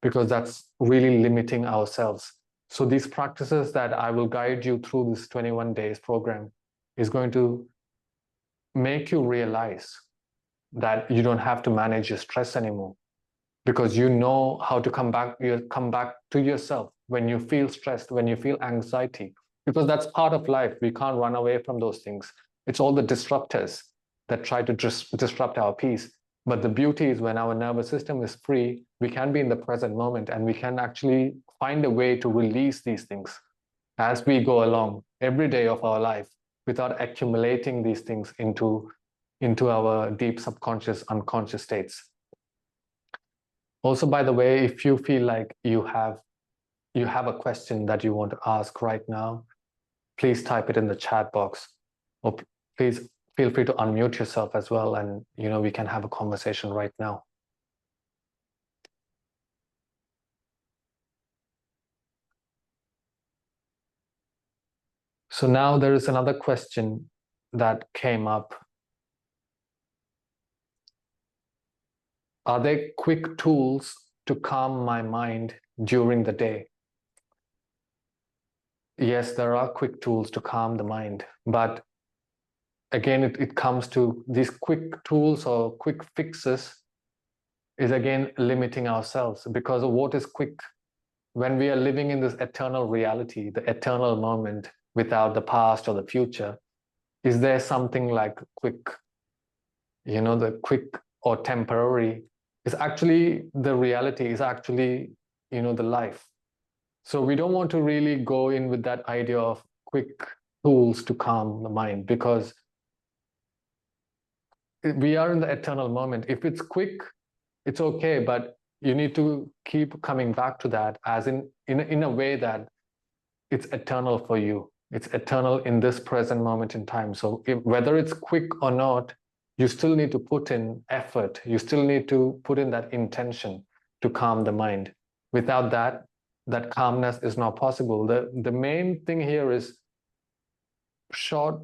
because that's really limiting ourselves. So these practices that I will guide you through this 21 days program is going to make you realize that you don't have to manage your stress anymore, because you know how to come back to yourself when you feel stressed, when you feel anxiety, because that's part of life. We can't run away from those things. It's all the disruptors that try to disrupt our peace. But the beauty is when our nervous system is free, we can be in the present moment and we can actually find a way to release these things as we go along every day of our life without accumulating these things into our deep subconscious, unconscious states. Also, by the way, if you feel like you have a question that you want to ask right now, please type it in the chat box, or please feel free to unmute yourself as well, and we can have a conversation right now. So now there is another question that came up. Are there quick tools to calm my mind during the day? Yes, there are quick tools to calm the mind, but again, it comes to these quick tools or quick fixes is again limiting ourselves, because of what is quick. When we are living in this eternal reality, the eternal moment without the past or the future, is there something like quick? The quick or temporary is actually the reality, is actually, the life. So we don't want to really go in with that idea of quick tools to calm the mind, because we are in the eternal moment. If it's quick, it's okay, but you need to keep coming back to that as in a way that it's eternal for you. It's eternal in this present moment in time. So whether it's quick or not, you still need to put in effort. You still need to put in that intention to calm the mind. Without that calmness is not possible. The main thing here is short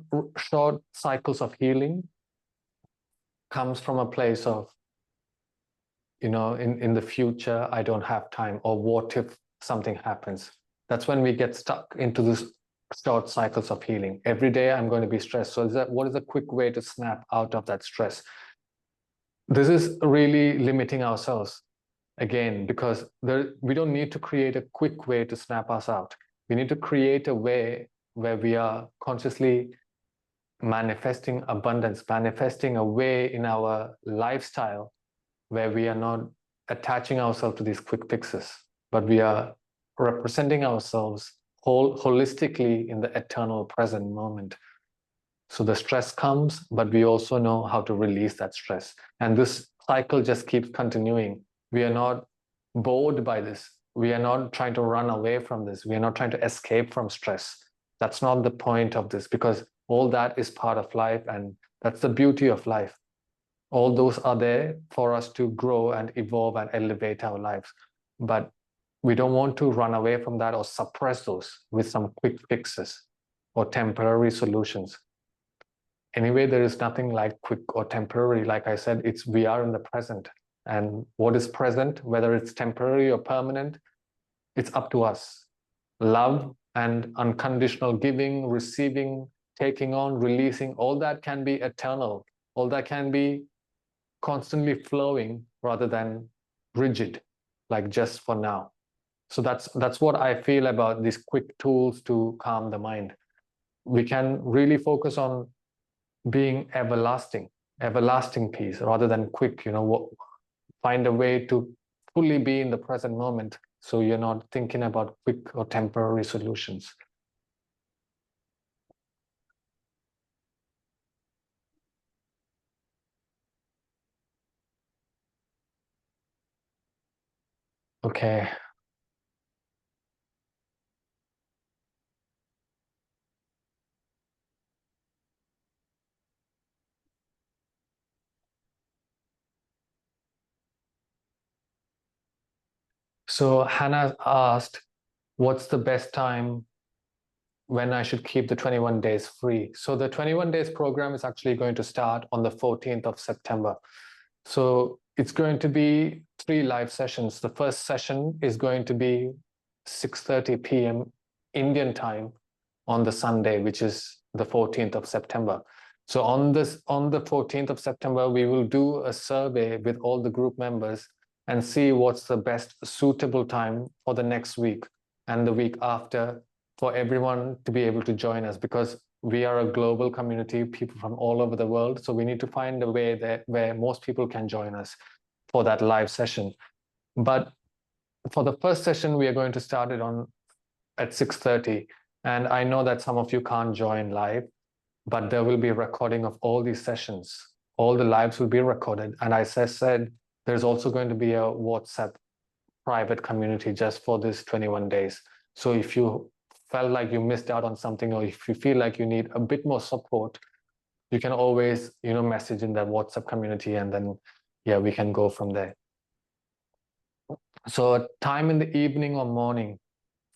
cycles of healing comes from a place of, in the future, I don't have time, or what if something happens? That's when we get stuck into this short cycles of healing. Every day I'm going to be stressed. So what is a quick way to snap out of that stress? This is really limiting ourselves again, because we don't need to create a quick way to snap us out. We need to create a way where we are consciously manifesting abundance, manifesting a way in our lifestyle where we are not attaching ourselves to these quick fixes, but we are representing ourselves holistically in the eternal present moment. So the stress comes, but we also know how to release that stress. And this cycle just keeps continuing. We are not bored by this. We are not trying to run away from this. We are not trying to escape from stress. That's not the point of this, because all that is part of life, and that's the beauty of life. All those are there for us to grow and evolve and elevate our lives. But we don't want to run away from that or suppress those with some quick fixes or temporary solutions. Anyway, there is nothing like quick or temporary. Like I said, we are in the present. And what is present, whether it's temporary or permanent, it's up to us. Love and unconditional giving, receiving, taking on, releasing, all that can be eternal. All that can be constantly flowing rather than rigid, like just for now. So that's what I feel about these quick tools to calm the mind. We can really focus on being everlasting peace rather than quick, find a way to fully be in the present moment so you're not thinking about quick or temporary solutions. Okay. So Hannah asked, what's the best time when I should keep the 21 days free? So the 21 days program is actually going to start on the 14th of September. So it's going to be 3 live sessions. The first session is going to be 6:30 p.m. Indian time on the Sunday, which is the 14th of September. So on the 14th of September, we will do a survey with all the group members and see what's the best suitable time for the next week and the week after for everyone to be able to join us, because we are a global community, people from all over the world. So we need to find a way that where most people can join us for that live session. But for the first session, we are going to start it on at 6:30. And I know that some of you can't join live, but there will be a recording of all these sessions. All the lives will be recorded. And as I said, there's also going to be a WhatsApp private community just for this 21 days. So if you felt like you missed out on something, or if you feel like you need a bit more support, you can always, message in that WhatsApp community, and then, yeah, we can go from there. So time in the evening or morning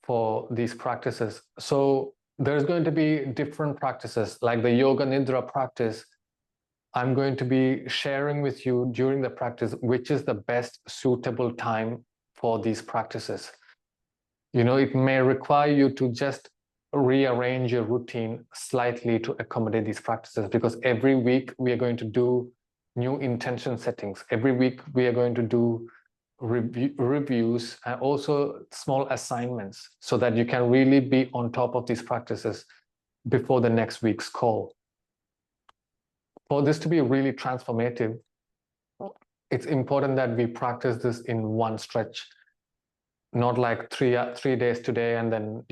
for these practices. So there's going to be different practices, like the Yoga Nidra practice. I'm going to be sharing with you during the practice which is the best suitable time for these practices. It may require you to just rearrange your routine slightly to accommodate these practices, because every week we are going to do new intention settings. Every week we are going to do reviews and also small assignments, so that you can really be on top of these practices before the next week's call. For this to be really transformative, it's important that we practice this in one stretch, not like three days today and then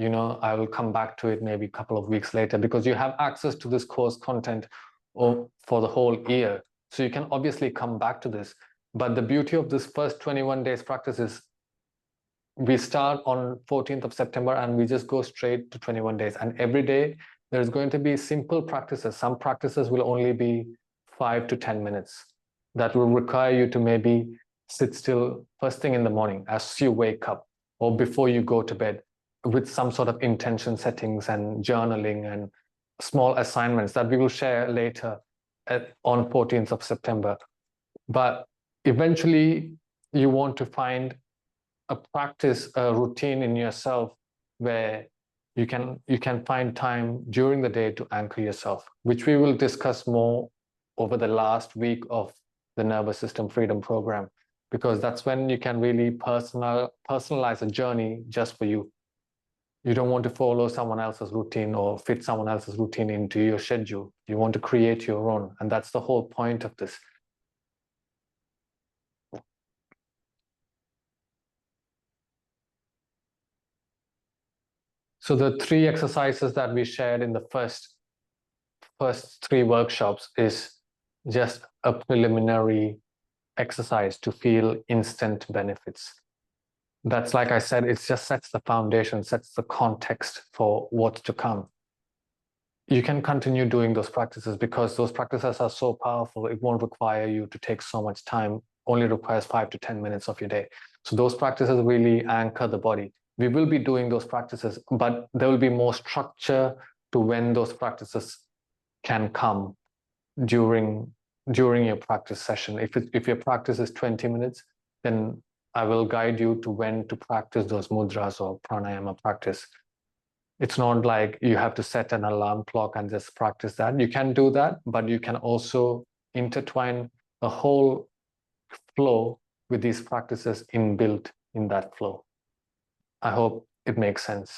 I will come back to it maybe a couple of weeks later, because you have access to this course content for the whole year, so you can obviously come back to this. But the beauty of this first 21 days practice is we start on 14th of September and we just go straight to 21 days, and every day there's going to be simple practices. Some practices will only be 5 to 10 minutes that will require you to maybe sit still first thing in the morning as you wake up or before you go to bed, with some sort of intention settings and journaling and small assignments that we will share later on 14th of September. But eventually you want to find a practice, a routine in yourself where you can find time during the day to anchor yourself, which we will discuss more over the last week of the Nervous System Freedom Program, because that's when you can really personalize a journey just for you. You don't want to follow someone else's routine or fit someone else's routine into your schedule. You want to create your own, and that's the whole point of this. So the 3 exercises that we shared in the first 3 workshops is just a preliminary exercise to feel instant benefits. That's, like I said, it just sets the foundation, sets the context for what's to come. You can continue doing those practices because those practices are so powerful. It won't require you to take so much time, only requires 5 to 10 minutes of your day. So those practices really anchor the body. We will be doing those practices, but there will be more structure to when those practices can come during during your practice session. If your practice is 20 minutes, then I will guide you to when to practice those mudras or pranayama practice. It's not like you have to set an alarm clock and just practice that. You can do that, but you can also intertwine a whole flow with these practices inbuilt in that flow. I hope it makes sense.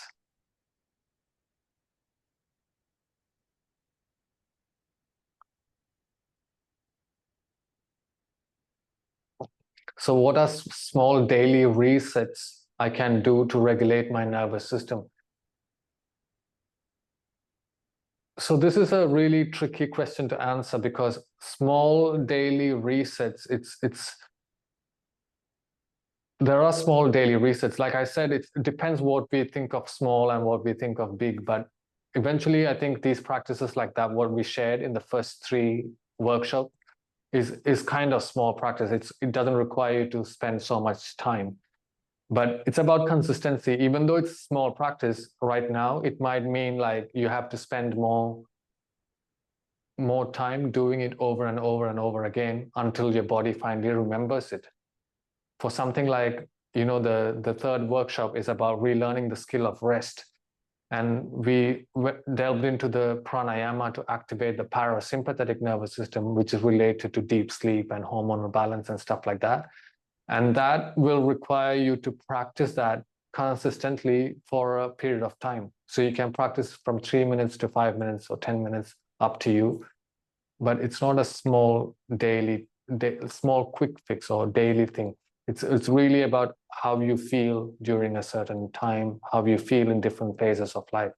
So what are small daily resets I can do to regulate my nervous system? So this is a really tricky question to answer, because small daily resets, there are small daily resets. Like I said, it depends what we think of small and what we think of big. But eventually, I think these practices like that, what we shared in the first 3 workshops, is kind of small practice. It doesn't require you to spend so much time. But it's about consistency. Even though it's small practice right now, it might mean like you have to spend more time doing it over and over and over again until your body finally remembers it. For something like, the 3rd workshop is about relearning the skill of rest. And we delved into the pranayama to activate the parasympathetic nervous system, which is related to deep sleep and hormonal balance and stuff like that. And that will require you to practice that consistently for a period of time. So you can practice from 3 minutes to 5 minutes or 10 minutes, up to you. But it's not a small quick fix or daily thing. It's really about how you feel during a certain time, how you feel in different phases of life.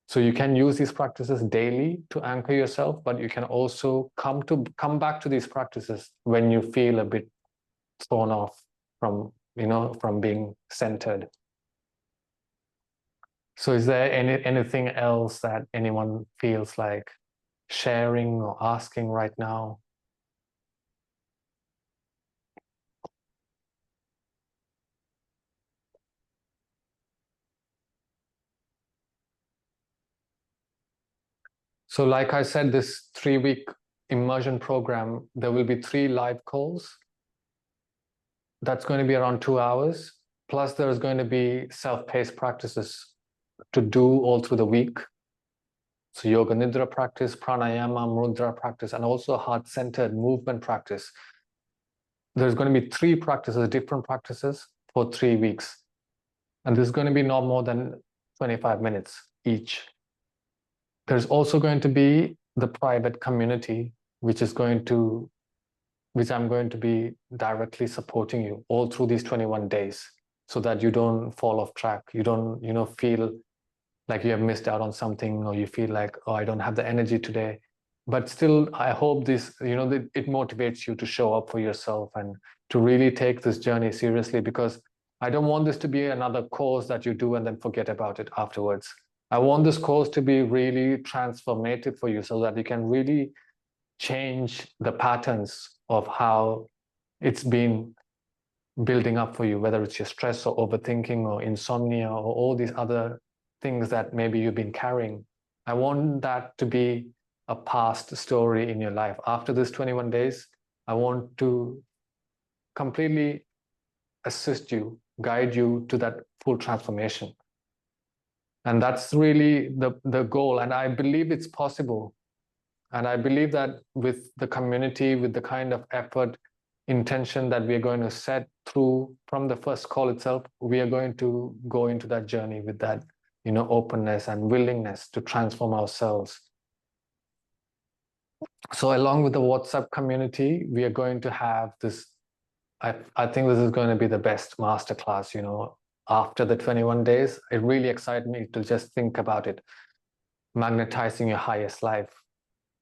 So you can use these practices daily to anchor yourself, but you can also come back to these practices when you feel a bit thrown off from being centered. So is there anything else that anyone feels like sharing or asking right now? So like I said, this 3-week immersion program, there will be 3 live calls. That's going to be around 2 hours. Plus there's going to be self-paced practices to do all through the week. So yoga nidra practice, pranayama, mudra practice, and also heart-centered movement practice. There's going to be 3 practices, different practices for 3 weeks. And this is going to be not more than 25 minutes each. There's also going to be the private community, which I'm going to be directly supporting you all through these 21 days, so that you don't fall off track. You don't, feel like you have missed out on something, or you feel like, oh, I don't have the energy today. But still, I hope this, it motivates you to show up for yourself and to really take this journey seriously, because I don't want this to be another course that you do and then forget about it afterwards. I want this course to be really transformative for you, so that you can really change the patterns of how it's been building up for you, whether it's your stress or overthinking or insomnia or all these other things that maybe you've been carrying. I want that to be a past story in your life. After this 21 days, I want to completely assist you, guide you to that full transformation. And that's really the goal. And I believe it's possible. And I believe that with the community, with the kind of effort, intention that we are going to set through from the first call itself, we are going to go into that journey with that, openness and willingness to transform ourselves. So along with the WhatsApp community, we are going to have this, I think this is going to be the best masterclass, after the 21 days. It really excites me to just think about it. Magnetizing your highest life,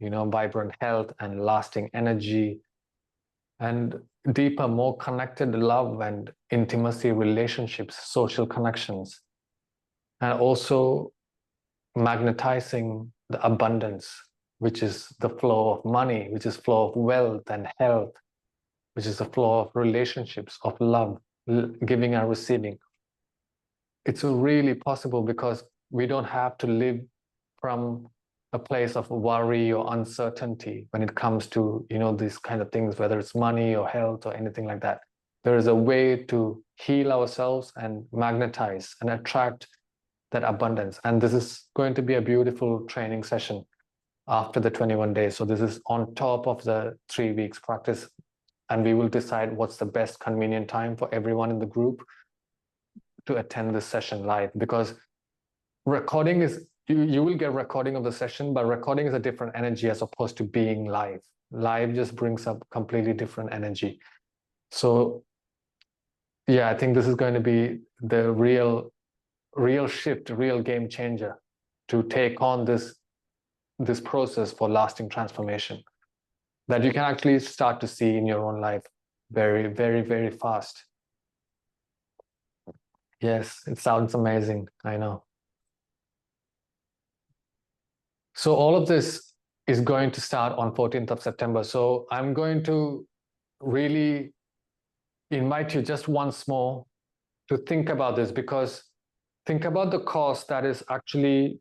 vibrant health and lasting energy, and deeper, more connected love and intimacy, relationships, social connections, and also magnetizing the abundance, which is the flow of money, which is flow of wealth and health, which is the flow of relationships, of love, giving and receiving. It's really possible, because we don't have to live from a place of worry or uncertainty when it comes to, these kind of things, whether it's money or health or anything like that. There is a way to heal ourselves and magnetize and attract that abundance. And this is going to be a beautiful training session after the 21 days. So this is on top of the 3 weeks practice, and we will decide what's the best convenient time for everyone in the group to attend this session live, because recording is, you will get recording of the session, but recording is a different energy as opposed to being live. Live just brings up completely different energy. So yeah, I think this is going to be the real shift, real game changer to take on this process for lasting transformation that you can actually start to see in your own life very, very, very fast. Yes, it sounds amazing. I know. So all of this is going to start on 14th of September. So I'm going to really invite you just once more to think about this, because think about the cost that is actually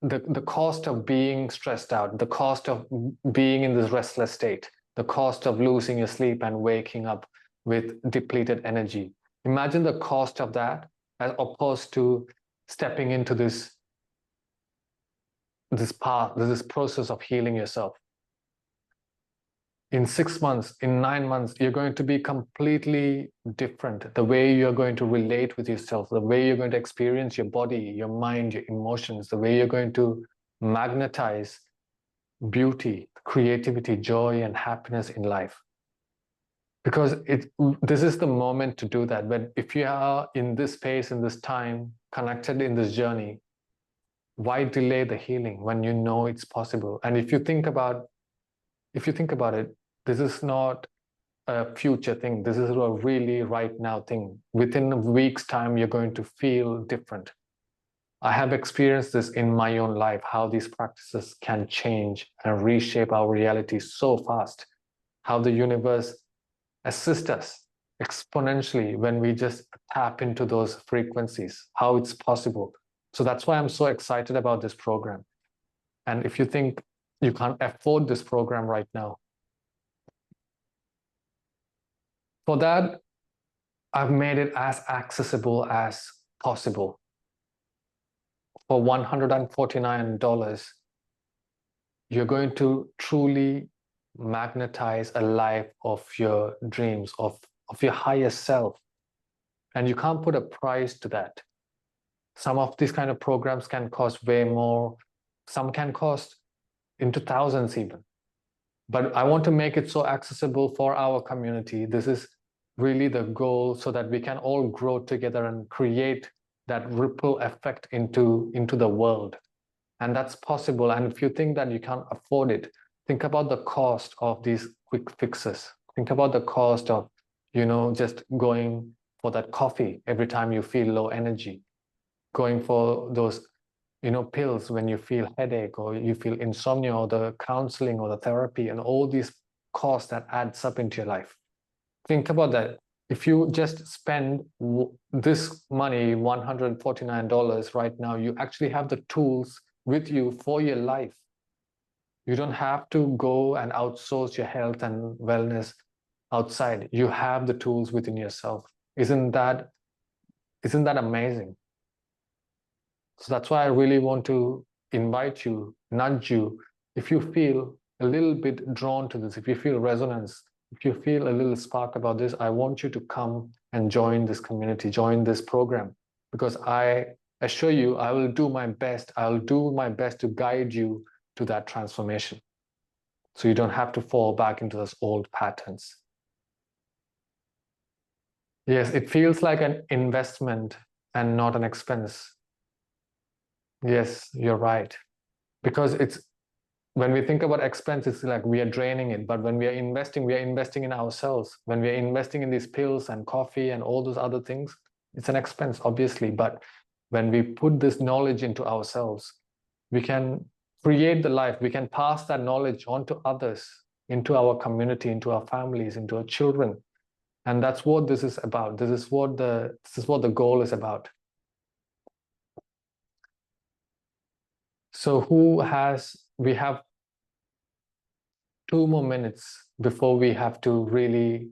the cost of being stressed out, the cost of being in this restless state, the cost of losing your sleep and waking up with depleted energy. Imagine the cost of that as opposed to stepping into this path, this process of healing yourself. In 6 months, in 9 months, you're going to be completely different. The way you're going to relate with yourself, the way you're going to experience your body, your mind, your emotions, the way you're going to magnetize beauty, creativity, joy, and happiness in life. Because this is the moment to do that. But if you are in this space, in this time, connected in this journey, why delay the healing when you know it's possible? And if you think about it, this is not a future thing. This is a really right now thing. Within a week's time, you're going to feel different. I have experienced this in my own life, how these practices can change and reshape our reality so fast, how the universe assists us exponentially when we just tap into those frequencies, how it's possible. So that's why I'm so excited about this program. And if you think you can't afford this program right now, for that, I've made it as accessible as possible. For $149, you're going to truly magnetize a life of your dreams, of your highest self. And you can't put a price to that. Some of these kind of programs can cost way more. Some can cost into thousands even. But I want to make it so accessible for our community. This is really the goal, so that we can all grow together and create that ripple effect into the world. And that's possible. And if you think that you can't afford it, think about the cost of these quick fixes. Think about the cost of, just going for that coffee every time you feel low energy, going for those, pills when you feel headache or you feel insomnia, or the counseling or the therapy, and all these costs that adds up into your life. Think about that. If you just spend this money, $149 right now, you actually have the tools with you for your life. You don't have to go and outsource your health and wellness outside. You have the tools within yourself. Isn't that amazing? So that's why I really want to invite you, nudge you. If you feel a little bit drawn to this, if you feel resonance, if you feel a little spark about this, I want you to come and join this community, join this program, because I assure you, I will do my best. I'll do my best to guide you to that transformation, so you don't have to fall back into those old patterns. Yes, it feels like an investment and not an expense. Yes, you're right. Because when we think about expense, it's like we are draining it. But when we are investing in ourselves. When we are investing in these pills and coffee and all those other things, it's an expense, obviously. But when we put this knowledge into ourselves, we can create the life. We can pass that knowledge on to others, into our community, into our families, into our children. And that's what this is about. This is what the goal is about. So we have 2 more minutes before we have to really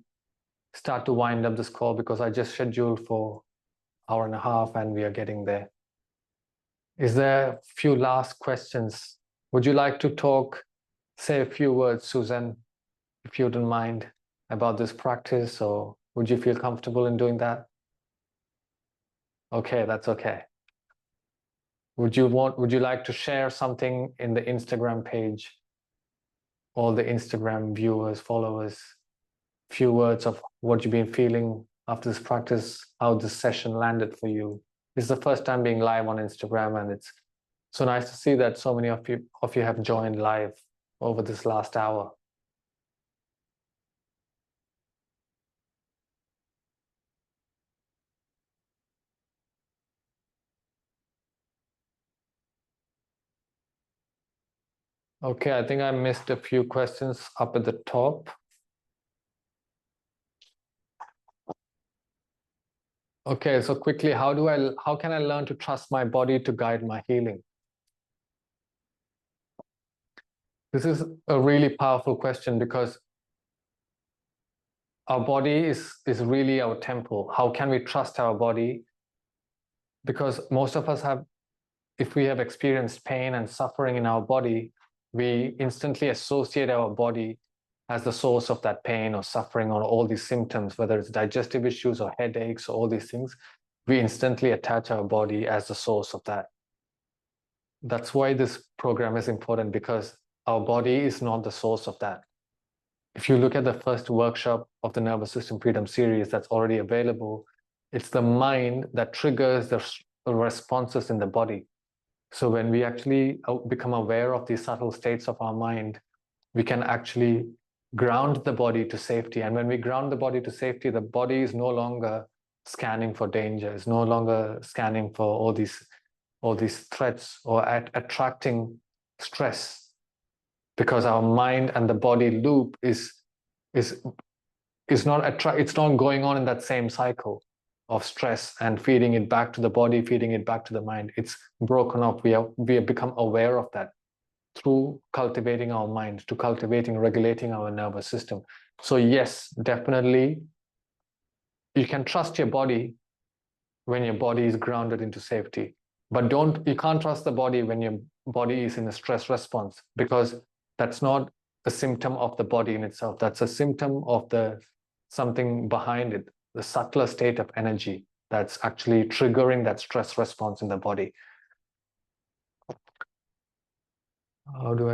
start to wind up this call, because I just scheduled for hour and a half and we are getting there. Is there a few last questions? Would you like to talk, say a few words, Susan, if you don't mind, about this practice, or would you feel comfortable in doing that? Okay, that's okay. Would you like to share something in the Instagram page? All the Instagram viewers, followers, few words of what you've been feeling after this practice, how this session landed for you. This is the first time being live on Instagram, and it's so nice to see that so many of you have joined live over this last hour. Okay, I think I missed a few questions up at the top. Okay, so quickly, how can I learn to trust my body to guide my healing? This is a really powerful question, because our body is really our temple. How can we trust our body? Because most of us have, if we have experienced pain and suffering in our body, we instantly associate our body as the source of that pain or suffering or all these symptoms, whether it's digestive issues or headaches or all these things. We instantly attach our body as the source of that. That's why this program is important, because our body is not the source of that. If you look at the first workshop of the Nervous System Freedom series that's already available, it's the mind that triggers the responses in the body. So when we actually become aware of these subtle states of our mind, we can actually ground the body to safety. And when we ground the body to safety, the body is no longer scanning for danger, is no longer scanning for all these threats or attracting stress, because our mind and the body loop is not it's not going on in that same cycle of stress and feeding it back to the body, feeding it back to the mind. It's broken up. We have become aware of that through cultivating our mind, to cultivating, regulating our nervous system. So yes, definitely, you can trust your body when your body is grounded into safety. But you can't trust the body when your body is in a stress response, because that's not a symptom of the body in itself. That's a symptom of something behind it, the subtler state of energy that's actually triggering that stress response in the body. How do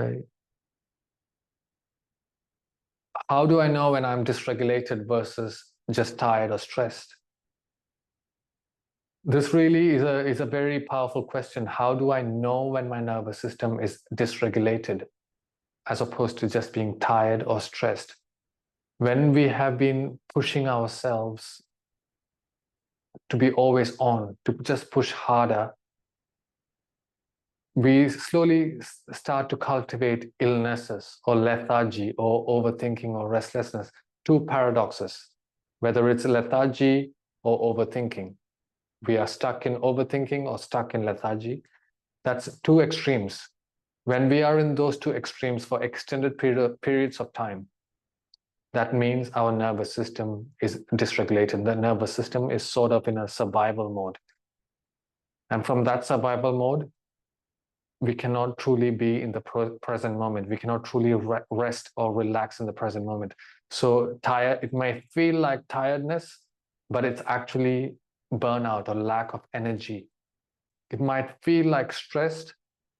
I know when I'm dysregulated versus just tired or stressed? This really is a very powerful question. How do I know when my nervous system is dysregulated, as opposed to just being tired or stressed? When we have been pushing ourselves to be always on, to just push harder, we slowly start to cultivate illnesses or lethargy or overthinking or restlessness. Two paradoxes, whether it's lethargy or overthinking. We are stuck in overthinking or stuck in lethargy. That's two extremes. When we are in those two extremes for extended periods of time, that means our nervous system is dysregulated. The nervous system is sort of in a survival mode. And from that survival mode, we cannot truly be in the present moment. We cannot truly rest or relax in the present moment. So it may feel like tiredness, but it's actually burnout or lack of energy. It might feel like stressed,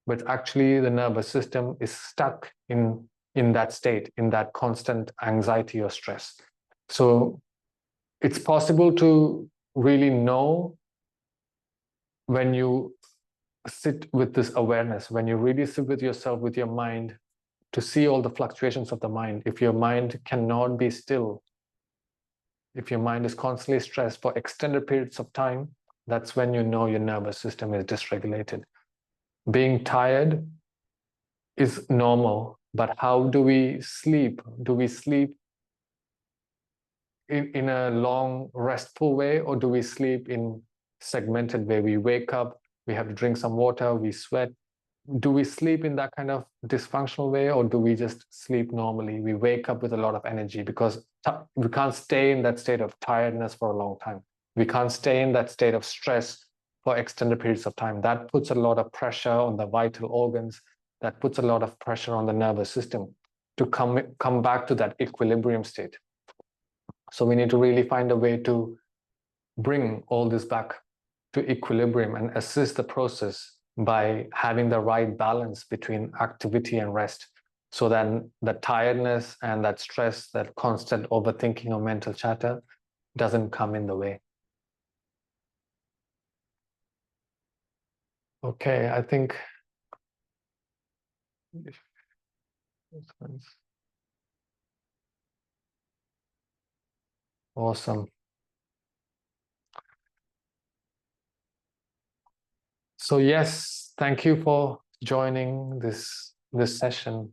but actually the nervous system is stuck in that state, in that constant anxiety or stress. So it's possible to really know when you sit with this awareness, when you really sit with yourself, with your mind, to see all the fluctuations of the mind. If your mind cannot be still, if your mind is constantly stressed for extended periods of time, that's when you know your nervous system is dysregulated. Being tired is normal, but how do we sleep? Do we sleep in a long, restful way, or do we sleep in segmented way? We wake up, we have to drink some water, we sweat, do we sleep in that kind of dysfunctional way, or do we just sleep normally? We wake up with a lot of energy because we can't stay in that state of tiredness for a long time. We can't stay in that state of stress for extended periods of time. That puts a lot of pressure on the vital organs. That puts a lot of pressure on the nervous system to come back to that equilibrium state. So we need to really find a way to bring all this back to equilibrium and assist the process by having the right balance between activity and rest. So then the tiredness and that stress, that constant overthinking or mental chatter doesn't come in the way. Okay, I think awesome. So yes, thank you for joining this session.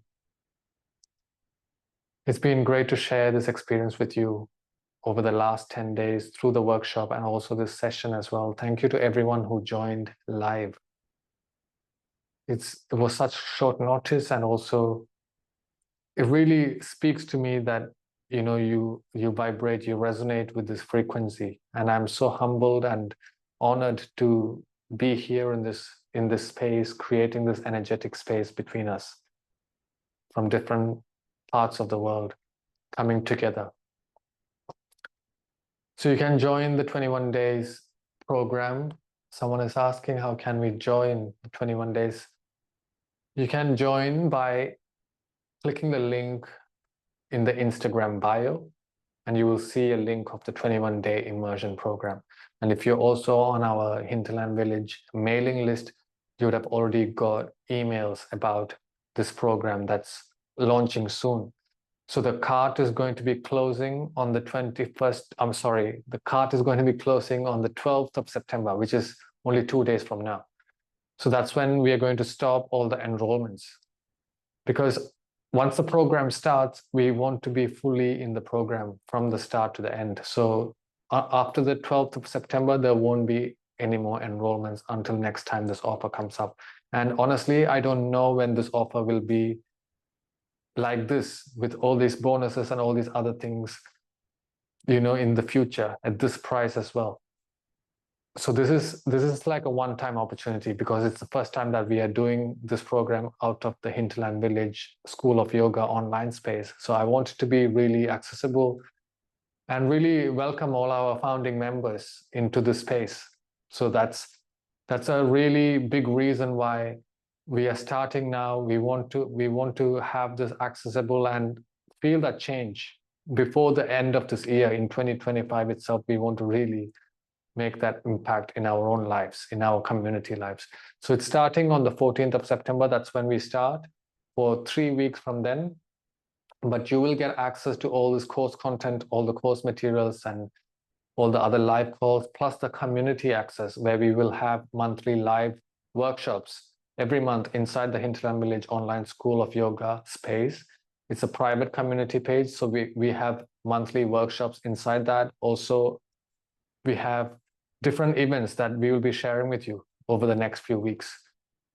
It's been great to share this experience with you over the last 10 days through the workshop and also this session as well. Thank you to everyone who joined live. It was such short notice, and also it really speaks to me that you vibrate, you resonate with this frequency, and I'm so humbled and honored to be here in this space, creating this energetic space between us from different parts of the world coming together. So you can join the 21 days program. Someone is asking, how can we join the 21 days? You can join by clicking the link in the Instagram bio, and you will see a link of the 21-day immersion program. And if you're also on our Hinterland Village mailing list, you would have already got emails about this program that's launching soon. So the cart is going to be closing on the 21st. I'm sorry, the cart is going to be closing on the 12th of September, which is only 2 days from now. So that's when we are going to stop all the enrollments. Because once the program starts, we want to be fully in the program from the start to the end. So after the 12th of September, there won't be any more enrollments until next time this offer comes up. And honestly, I don't know when this offer will be like this, with all these bonuses and all these other things, in the future at this price as well. So this is like a one-time opportunity, because it's the first time that we are doing this program out of the Hinterland Village School of Yoga online space. So I want it to be really accessible and really welcome all our founding members into this space. So that's a really big reason why we are starting now. We want to have this accessible and feel that change before the end of this year. In 2025 itself, we want to really make that impact in our own lives, in our community lives. So it's starting on the 14th of September. That's when we start, for 3 weeks from then. But you will get access to all this course content, all the course materials, and all the other live calls, plus the community access, where we will have monthly live workshops every month inside the Hinterland Village Online School of Yoga space. It's a private community page, so we have monthly workshops inside that. Also, we have different events that we will be sharing with you over the next few weeks.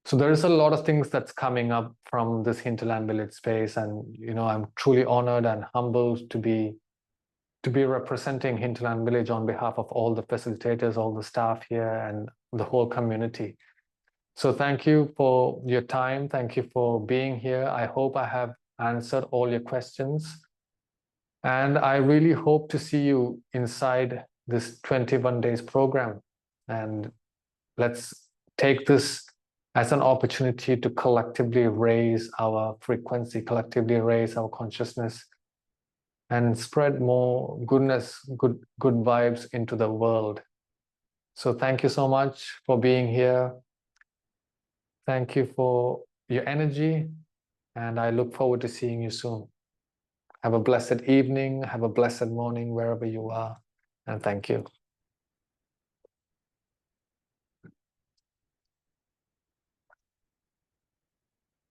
So there is a lot of things that's coming up from this Hinterland Village space, and I'm truly honored and humbled to be representing Hinterland Village on behalf of all the facilitators, all the staff here, and the whole community. So thank you for your time. Thank you for being here. I hope I have answered all your questions. And I really hope to see you inside this 21 days program. And let's take this as an opportunity to collectively raise our frequency, collectively raise our consciousness, and spread more goodness, good vibes into the world. So thank you so much for being here. Thank you for your energy, and I look forward to seeing you soon. Have a blessed evening, have a blessed morning wherever you are, and thank you.